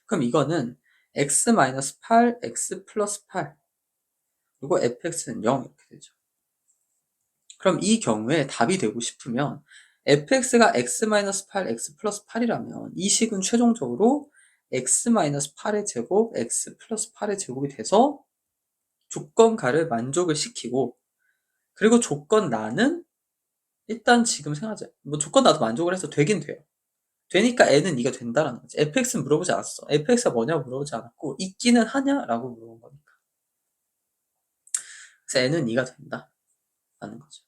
그럼 이거는 x 마이너스 8, x 플러스 8 그리고 fx는 0 이렇게 되죠. 그럼 이 경우에 답이 되고 싶으면 fx가 x 마이너스 8, x 플러스 8이라면 이 식은 최종적으로 x 마이너스 8의 제곱, x 플러스 8의 제곱이 돼서 조건가를 만족을 시키고 그리고 조건 나는 일단 지금 생각하자. 뭐 조건 나도 만족을 해서 되긴 돼요. 되니까 n은 2가 된다라는 거지. fx는 물어보지 않았어. fx가 뭐냐고 물어보지 않았고 있기는 하냐라고 물어본 거니까. 그래서 n은 2가 된다라는 거죠.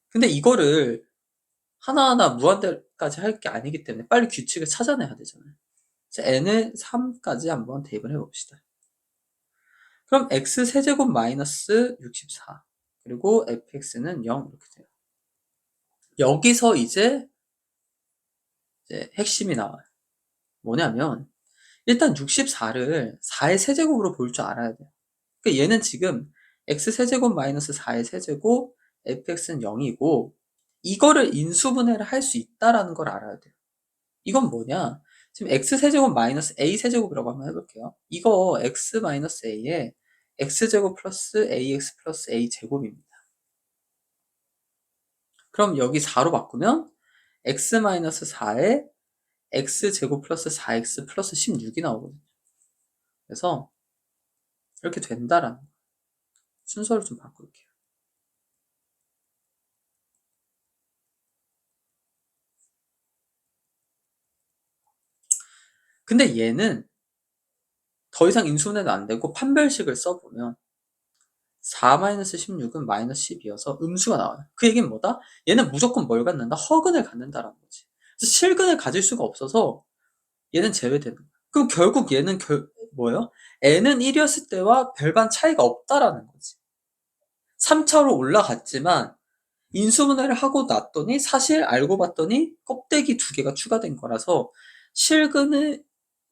근데 이거를 하나하나 무한대까지 할 게 아니기 때문에 빨리 규칙을 찾아내야 되잖아요. 그래서 n을 3까지 한번 대입을 해봅시다. 그럼 x 세제곱 마이너스 64 그리고 fx는 0 이렇게 돼요. 여기서 이제 핵심이 나와요. 뭐냐면 일단 64를 4의 세제곱으로 볼 줄 알아야 돼요. 그러니까 얘는 지금 x 세제곱 마이너스 4의 세제곱 fx는 0이고 이거를 인수분해를 할 수 있다라는 걸 알아야 돼요. 이건 뭐냐? 지금 x 세제곱 마이너스 a 세제곱이라고 한번 해볼게요. 이거 x 마이너스 a에 x제곱 플러스 ax 플러스 a 제곱입니다. 그럼 여기 4로 바꾸면 x 마이너스 4에 x제곱 플러스 4x 플러스 16이 나오거든요. 그래서 이렇게 된다라는 거예요. 순서를 좀 바꿀게요. 근데 얘는 더 이상 인수분해도 안 되고 판별식을 써보면 4-16은 마이너스 10이어서 음수가 나와요. 그 얘기는 뭐다? 얘는 무조건 뭘 갖는다? 허근을 갖는다라는 거지. 그래서 실근을 가질 수가 없어서 얘는 제외되는 거야. 그럼 결국 얘는 뭐예요? n은 1이었을 때와 별반 차이가 없다라는 거지. 3차로 올라갔지만 인수분해를 하고 났더니 사실 알고 봤더니 껍데기 2개가 추가된 거라서 실근의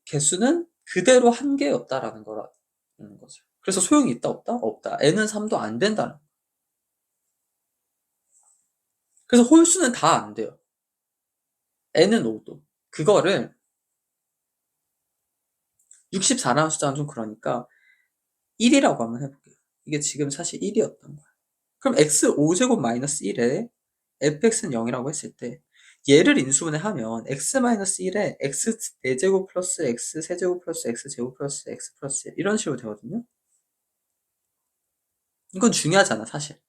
개수는 그대로 한 개였다라는 거라는 거죠. 그래서 소용이 있다 없다? 없다. n은 3도 안 된다는 거예요. 그래서 홀수는 다 안 돼요. n은 5도. 그거를 64라는 숫자는 좀 그러니까 1이라고 한번 해볼게요. 이게 지금 사실 1이었던 거야. 그럼 x 5제곱 마이너스 1에 fx는 0이라고 했을 때 얘를 인수분해하면 x 마이너스 1에 x 4제곱 플러스 x 세제곱 플러스 x 제곱 플러스 x 플러스 1 이런 식으로 되거든요. 이건 중요하잖아 사실.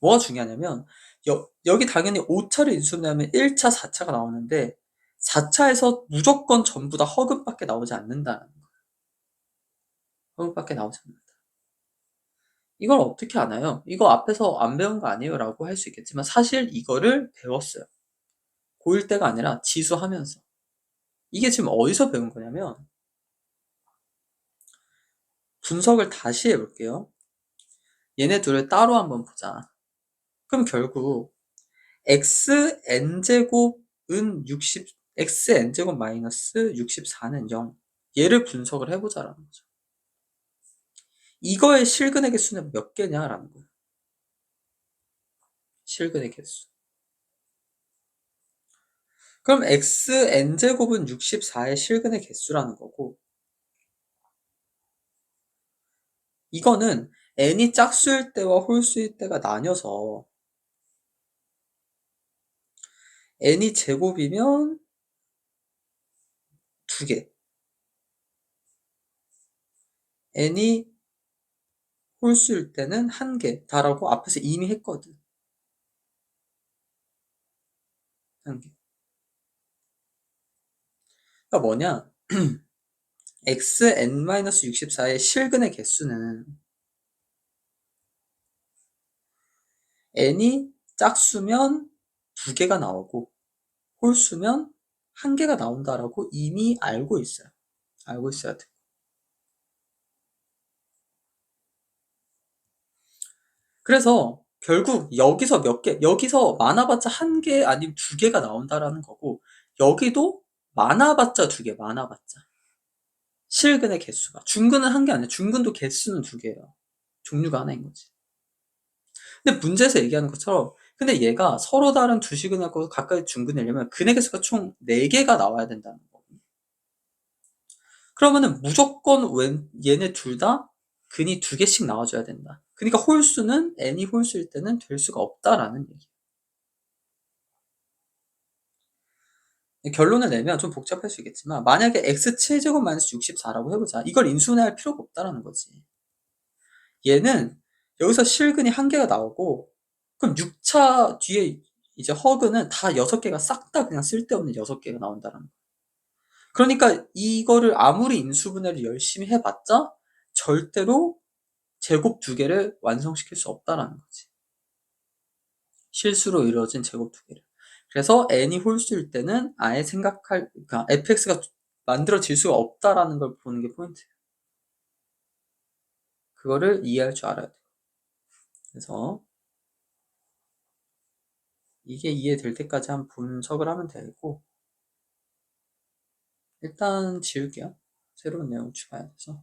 뭐가 중요하냐면 여기 당연히 5차를 인수분해하면 1차, 4차가 나오는데 4차에서 무조건 전부 다 허근밖에 나오지 않는다는 거예요. 허근밖에 나오지 않는다. 이걸 어떻게 아나요? 이거 앞에서 안 배운 거 아니에요? 라고 할 수 있겠지만 사실 이거를 배웠어요. 고1 때가 아니라 지수하면서. 이게 지금 어디서 배운 거냐면 분석을 다시 해볼게요. 얘네 둘을 따로 한번 보자. 그럼 결국 xn제곱은 xn제곱 마이너스 64는 0. 얘를 분석을 해보자라는 거죠. 이거의 실근의 개수는 몇 개냐라는 거예요. 실근의 개수. 그럼 xn제곱은 64의 실근의 개수라는 거고 이거는 n이 짝수일 때와 홀수일 때가 나뉘어서 n이 제곱이면 2개 n이 홀수일 때는 1개다라고 앞에서 이미 했거든. 1개. 그러니까 뭐냐? xn-64의 실근의 개수는 n이 짝수면 2개가 나오고 홀수면 1개가 나온다라고 이미 알고 있어요. 알고 있어야 돼. 그래서 결국 여기서 여기서 많아봤자 1개 아니면 2개가 나온다라는 거고, 여기도 많아봤자 2개, 많아봤자. 실근의 개수가. 중근은 1개 아니야. 중근도 개수는 2개예요. 종류가 하나인 거지. 근데 문제에서 얘기하는 것처럼, 근데 얘가 서로 다른 두 시근하고 가까이 중근이려면 근의 개수가 총 4개가 나와야 된다는 거거든요. 그러면은 무조건 얘네 둘 다 근이 2개씩 나와줘야 된다. 그러니까 홀수는 n이 홀수일 때는 될 수가 없다라는 얘기. 결론을 내면 좀 복잡할 수 있겠지만, 만약에 x7제곱 마이너스 64라고 해보자. 이걸 인수분해할 필요가 없다라는 거지. 얘는 여기서 실근이 1개가 나오고, 그럼 6차 뒤에 이제 허근은 다 6개가 싹 다 그냥 쓸데없는 6개가 나온다는 거야. 그러니까 이거를 아무리 인수분해를 열심히 해봤자 절대로 제곱 2개를 완성시킬 수 없다라는 거지. 실수로 이루어진 제곱 2개를. 그래서 n이 홀수일 때는 아예 그러니까 fx가 만들어질 수가 없다라는 걸 보는 게 포인트예요. 그거를 이해할 줄 알아야 돼요. 그래서 이게 이해될 때까지 한 분석을 하면 되고, 일단 지울게요. 새로운 내용 추가해야 돼서.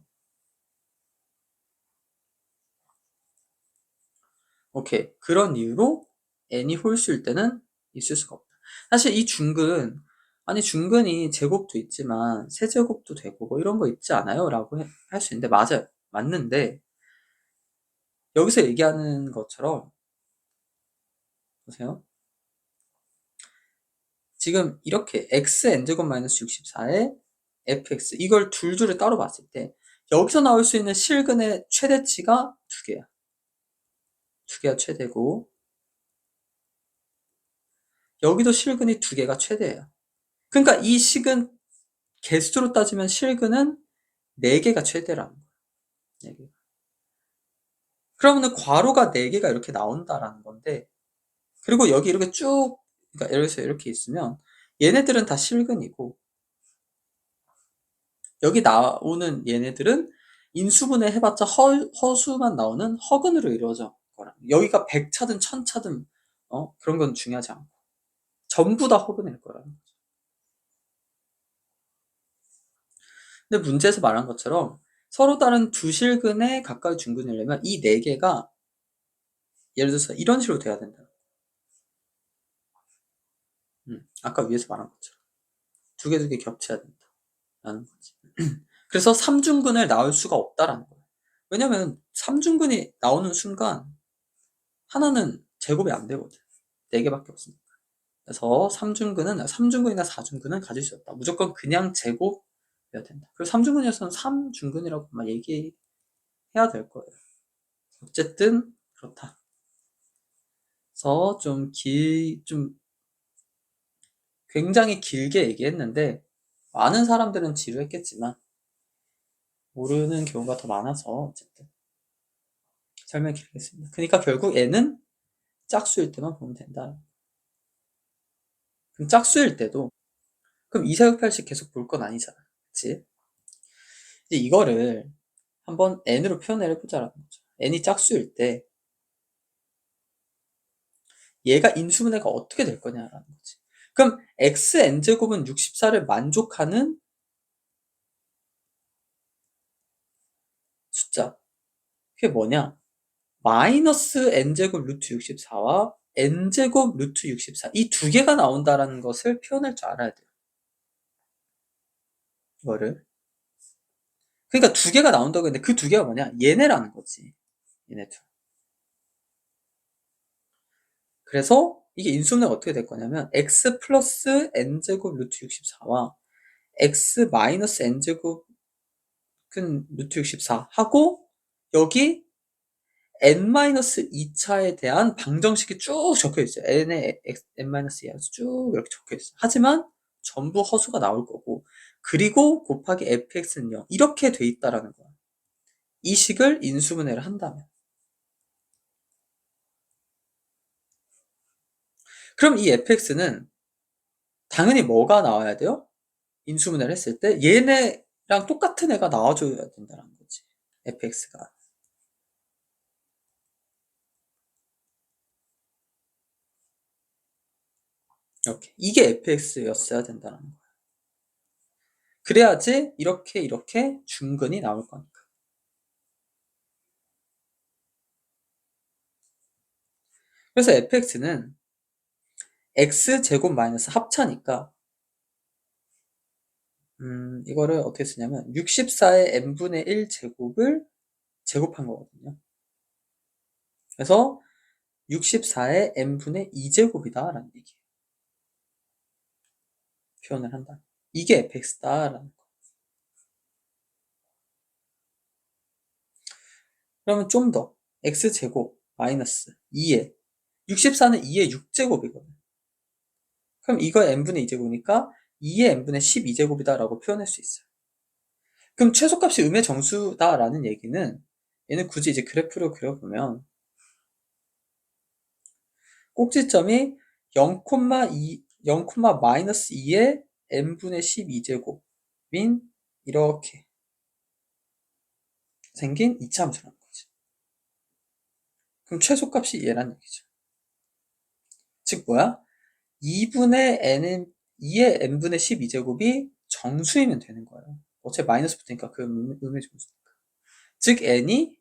오케이. 그런 이유로 n이 홀수일 때는 있을 수가 없다. 사실 이 중근, 아니 중근이 제곱도 있지만 세제곱도 되고 뭐 이런 거 있지 않아요? 라고 할 수 있는데, 맞아요. 맞는데 여기서 얘기하는 것처럼 보세요. 지금 이렇게 xn제곱 마이너스 64에 fx 이걸 둘을 따로 봤을 때 여기서 나올 수 있는 실근의 최대치가 2개야. 2개가 최대고, 여기도 실근이 2개가 최대예요. 그러니까 이 식은 개수로 따지면 실근은 4개가 최대라는 거예요. 4개. 그러면은 괄호가 4개가 이렇게 나온다라는 건데, 그리고 여기 이렇게 쭉, 그러니까 예를 들어서 이렇게 있으면 얘네들은 다 실근이고, 여기 나오는 얘네들은 인수분해 해봤자 허수만 나오는 허근으로 이루어져 거라. 여기가 100차든 1000차든 그런 건 중요하지 않고 전부 다 허근일 거라는 거죠. 근데 문제에서 말한 것처럼 서로 다른 두 실근에 가까이 중근이려면 이 4개가 예를 들어서 이런 식으로 돼야 된다. 아까 위에서 말한 것처럼 두 개 겹쳐야 된다라는 거지. 그래서 3중근을 나올 수가 없다라는 거예요. 왜냐면 3중근이 나오는 순간 하나는 제곱이 안 되거든. 4개밖에 없으니까. 그래서 3중근이나 4중근은 가질 수 없다. 무조건 그냥 제곱이어야 된다. 그리고 3중근이어서는 3중근이라고 막 얘기해야 될 거예요. 어쨌든 그렇다. 그래서 좀 굉장히 길게 얘기했는데 많은 사람들은 지루했겠지만 모르는 경우가 더 많아서 어쨌든 설명 길겠습니다. 그러니까 결국 n은 짝수일 때만 보면 된다. 그럼 짝수일 때도 그럼 2, 4, 6, 8씩 계속 볼 건 아니잖아. 그치? 이제 이거를 한번 n으로 표현을 해보자라는 거죠. n이 짝수일 때 얘가 인수분해가 어떻게 될 거냐라는 거지. 그럼 xn제곱은 64를 만족하는 숫자. 그게 뭐냐? 마이너스 n제곱 루트 64와 n제곱 루트 64. 이 2개가 나온다라는 것을 표현할 줄 알아야 돼요. 이거를. 그러니까 2개가 나온다고 했는데 그 2개가 뭐냐? 얘네라는 거지. 얘네 둘. 그래서 이게 인수분해가 어떻게 될 거냐면 x 플러스 n제곱 루트 64와 x 마이너스 n제곱 큰 루트 64 하고 여기 n-2차에 대한 방정식이 쭉 적혀 있어요. n의 n-2하면서 쭉 이렇게 적혀 있어요. 하지만 전부 허수가 나올 거고, 그리고 곱하기 fx는 0 이렇게 돼 있다라는 거야. 이 식을 인수분해를 한다면. 그럼 이 fx는 당연히 뭐가 나와야 돼요? 인수분해를 했을 때 얘네랑 똑같은 애가 나와줘야 된다는 거지. fx가. 이렇게. 이게 fx였어야 된다는 거야. 그래야지 이렇게 중근이 나올 거니까. 그래서 fx는 x제곱 마이너스 합차니까 이거를 어떻게 쓰냐면 64의 n분의 1 제곱을 제곱한 거거든요. 그래서 64의 n분의 2제곱이다 라는 얘기예요. 표현을 한다. 이게 fx다 라는 거. 그러면 좀 더 x제곱 마이너스 2에 64는 2의 6제곱이거든. 그럼 이거 n분의 2제곱이니까 2의 n분의 12제곱이다 라고 표현할 수 있어요. 그럼 최소값이 음의 정수다 라는 얘기는 얘는 굳이 이제 그래프로 그려보면 꼭지점이 0,2, 0, 마이너스 2의 n분의 12제곱인 이렇게 생긴 이차함수라는 거지. 그럼 최소값이 얘란 얘기죠. 즉 뭐야? 2분의 n의 n분의 12제곱이 정수이면 되는 거예요. 어차피 마이너스 붙으니까 그 음의 정수니까. 즉 n이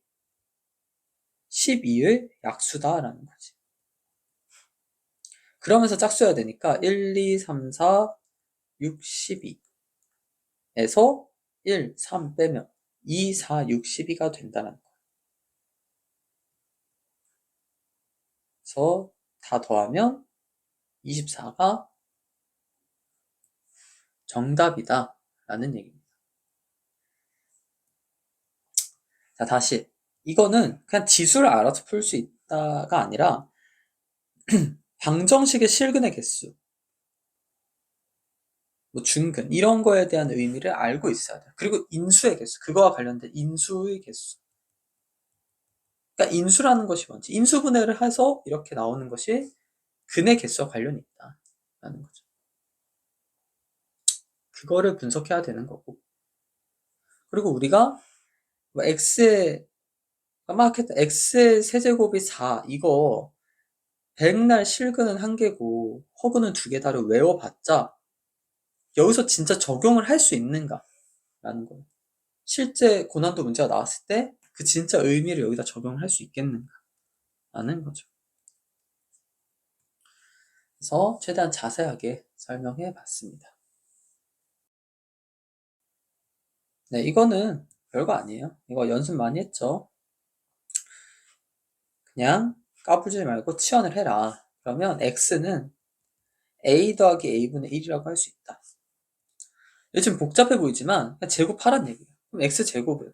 12의 약수다라는 거지. 그러면서 짝수여야 되니까 1, 2, 3, 4, 6, 12에서 1, 3 빼면 2, 4, 6, 12가 된다는 거예요. 그래서 다 더하면 24가 정답이다 라는 얘기입니다. 자, 다시 이거는 그냥 지수를 알아서 풀 수 있다가 아니라 방정식의 실근의 개수, 뭐 중근 이런 거에 대한 의미를 알고 있어야 돼요. 그리고 인수의 개수, 그거와 관련된 인수의 개수. 그러니까 인수라는 것이 뭔지, 인수분해를 해서 이렇게 나오는 것이 근의 개수와 관련이 있다라는 거죠. 그거를 분석해야 되는 거고. 그리고 우리가 뭐 x의 x의 세제곱이 4 이거 백날 실근은 한 개고 허근은 두 개다를 외워봤자 여기서 진짜 적용을 할 수 있는가 라는 거예요. 실제 고난도 문제가 나왔을 때 그 진짜 의미를 여기다 적용을 할 수 있겠는가 라는 거죠. 그래서 최대한 자세하게 설명해 봤습니다. 네, 이거는 별거 아니에요. 이거 연습 많이 했죠. 그냥 까불지 말고 치환을 해라. 그러면 x는 a 더하기 a분의 1이라고 할 수 있다. 요즘 복잡해 보이지만 그냥 제곱하란 얘기예요. 그럼 x제곱은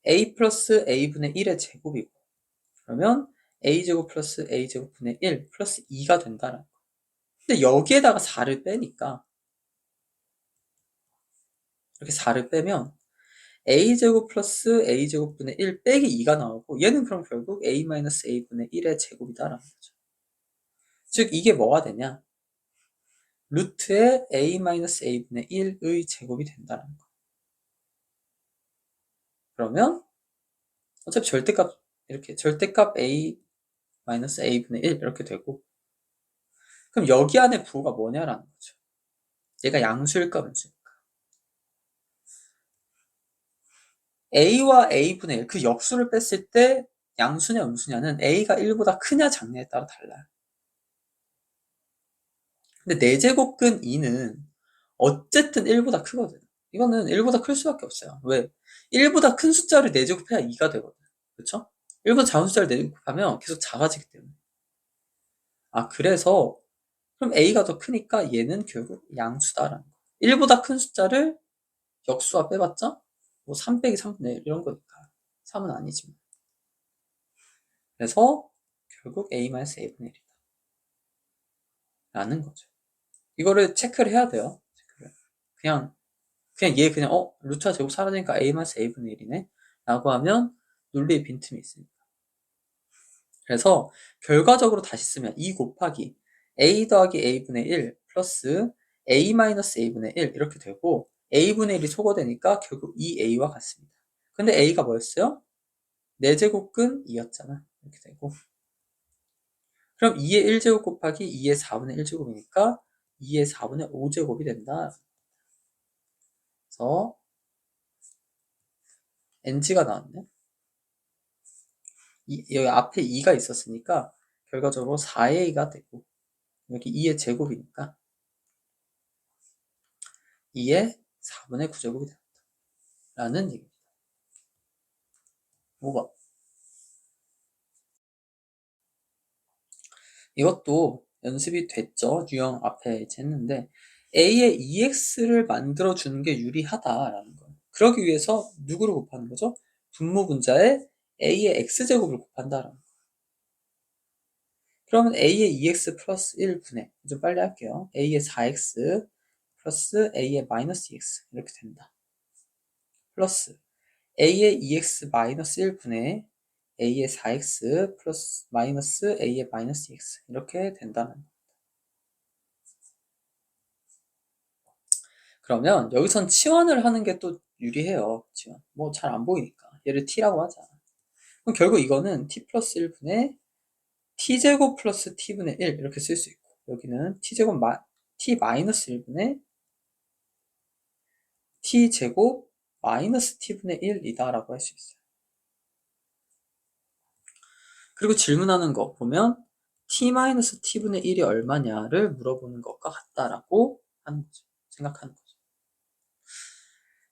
a 플러스 a분의 1의 제곱이고 그러면 a제곱 플러스 a제곱분의 1 플러스 2가 된다는 거. 근데 여기에다가 4를 빼니까 이렇게 4를 빼면 a제곱 플러스 a제곱분의 1 빼기 2가 나오고 얘는 그럼 결국 a 마이너스 a분의 1의 제곱이다라는 거죠. 즉 이게 뭐가 되냐? 루트의 a-a분의 1의 제곱이 된다는 거. 그러면 어차피 절대값 이렇게 절대값 a-a분의 1 이렇게 되고 그럼 여기 안에 부호가 뭐냐라는 거죠. 얘가 양수일까 분수일까? a와 a분의 1 그 역수를 뺐을 때 양수냐 음수냐는 a가 1보다 크냐 작냐에 따라 달라요. 근데 4제곱근 2는 어쨌든 1보다 크거든. 이거는 1보다 클 수밖에 없어요. 왜? 1보다 큰 숫자를 4제곱해야 2가 되거든. 그쵸? 1보다 작은 숫자를 4제곱하면 계속 작아지기 때문에. 아, 그래서 그럼 a가 더 크니까 얘는 결국 양수다라는 거. 1보다 큰 숫자를 역수와 빼봤자 뭐 3 빼기 3분의 1 이런 거니까. 3은 아니지만. 그래서 결국 a-a분의 1이다. 라는 거죠. 이거를 체크를 해야 돼요. 그냥 얘 그냥 루트와 제곱 사라지니까 a-a분의 1이네 라고 하면 논리에 빈틈이 있으니까. 그래서 결과적으로 다시 쓰면 2 곱하기 a 더하기 a분의 1 플러스 a 마이너스 a분의 1 이렇게 되고 a분의 1이 초과되니까 결국 2a와 같습니다. 근데 a가 뭐였어요? 4제곱근 2였잖아. 이렇게 되고 그럼 2의 1제곱 곱하기 2의 4분의 1제곱이니까 2의 4분의 5제곱이 된다. 그래서 NG가 나왔네. 여기 앞에 2가 있었으니까 결과적으로 4a가 되고 여기 2의 제곱이니까 2의 4분의 9제곱이 된다. 라는 얘기입니다. 5번. 이것도 연습이 됐죠. 유형 앞에 했는데 a의 ex를 만들어주는 게 유리하다라는 거예요. 그러기 위해서 누구를 곱하는 거죠? 분모 분자에 a의 x제곱을 곱한다라는 거예요. 그러면 a의 2x 플러스 1분의 좀 빨리 할게요. a의 4x 플러스 a의 마이너스 2x 이렇게 된다. 플러스 a의 2x 마이너스 1분의 a의 4x 플러스 마이너스 a의 마이너스 2x 이렇게 된다는 거예요. 그러면 여기선 치환을 하는 게 또 유리해요. 치환. 뭐 잘 안 보이니까. 얘를 t라고 하자. 그럼 결국 이거는 t 플러스 1분의 t제곱 플러스 t분의 1 이렇게 쓸 수 있고 여기는 t제곱 t 마이너스 1분의 t제곱 마이너스 t분의 1이다 라고 할 수 있어요. 그리고 질문하는 거 보면 t 마이너스 t분의 1이 얼마냐를 물어보는 것과 같다라고 하는 거죠. 생각하는 거죠.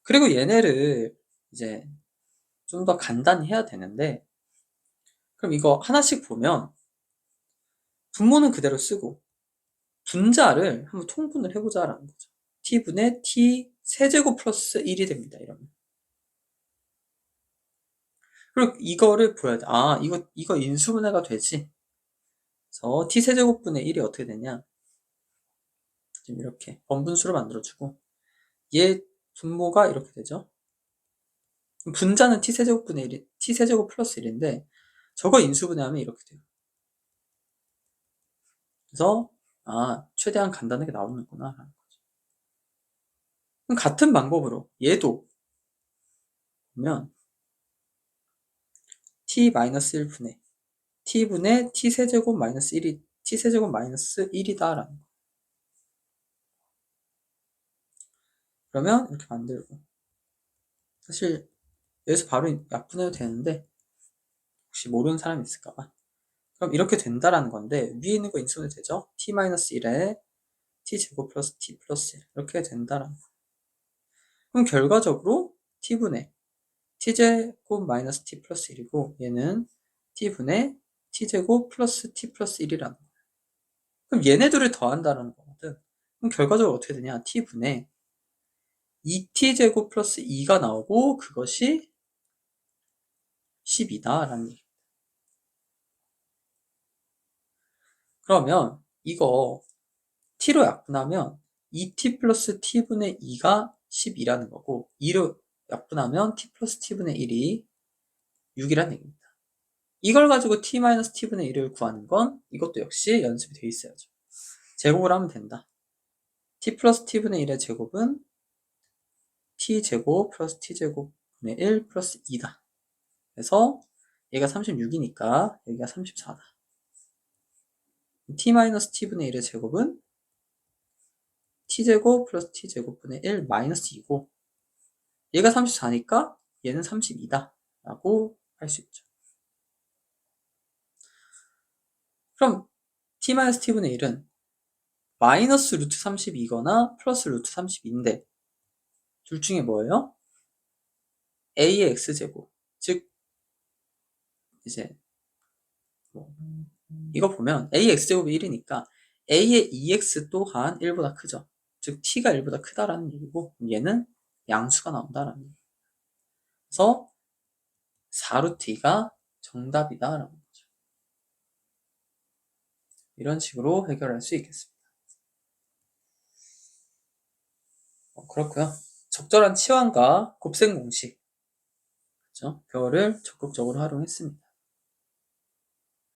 그리고 얘네를 이제 좀 더 간단히 해야 되는데 그럼 이거 하나씩 보면 분모는 그대로 쓰고 분자를 한번 통분을 해보자라는 거죠. t분의 t 세제곱 플러스 1이 됩니다. 이러면. 그리고 이거를 보여야 돼. 아, 이거 인수분해가 되지. 그래서 t 세제곱분의 1이 어떻게 되냐? 지금 이렇게 번분수로 만들어주고 얘 분모가 이렇게 되죠. 분자는 t 세제곱분의 1이 t 세제곱 플러스 1인데 저거 인수분해하면 이렇게 돼요. 그래서 최대한 간단하게 나오는구나 라는 거죠. 그럼 같은 방법으로 얘도 보면 t-1분의 t분의 t세제곱 마이너스 1이 t세제곱 마이너스 1이다 라는 거. 그러면 이렇게 만들고 사실 여기서 바로 약분해도 되는데 혹시 모르는 사람이 있을까봐 그럼 이렇게 된다라는 건데 위에 있는 거 인수분해 되죠? t-1에 t제곱 플러스 t 플러스 1 이렇게 된다라는 거. 그럼 결과적으로 t분의 t제곱 마이너스 t 플러스 1이고 얘는 t분의 t제곱 플러스 t 플러스 1이라는 거예요. 그럼 얘네들을 더한다는 거거든. 그럼 결과적으로 어떻게 되냐? t분의 2t제곱 플러스 2가 나오고 그것이 10이다 라는 얘기. 그러면 이거 t로 약분하면 2t 플러스 t분의 2가 10이라는 거고 2로 약분하면 t 플러스 t분의 1이 6이라는 얘기입니다. 이걸 가지고 t-t분의 1을 구하는 건 이것도 역시 연습이 돼 있어야죠. 제곱을 하면 된다. t 플러스 t분의 1의 제곱은 t제곱 플러스 t제곱분의 1 플러스 2다. 그래서 얘가 36이니까 여기가 34다. t-t분의 1의 제곱은 t제곱 플러스 t제곱분의 1 마이너스 2고 얘가 34니까 얘는 32다 라고 할 수 있죠. 그럼 t-t분의 1은 마이너스 루트 32거나 플러스 루트 32인데 둘 중에 뭐예요? a의 x제곱 즉 이제 이거 보면 a의 x제곱이 1이니까 a의 2x 또한 1보다 크죠. 즉 t가 1보다 크다라는 얘기고 얘는 양수가 나온다라는 얘기예요. 그래서 4루트 2가 정답이다라는 거죠. 이런 식으로 해결할 수 있겠습니다. 그렇고요. 적절한 치환과 곱셈 공식 그렇죠? 그거를 적극적으로 활용했습니다.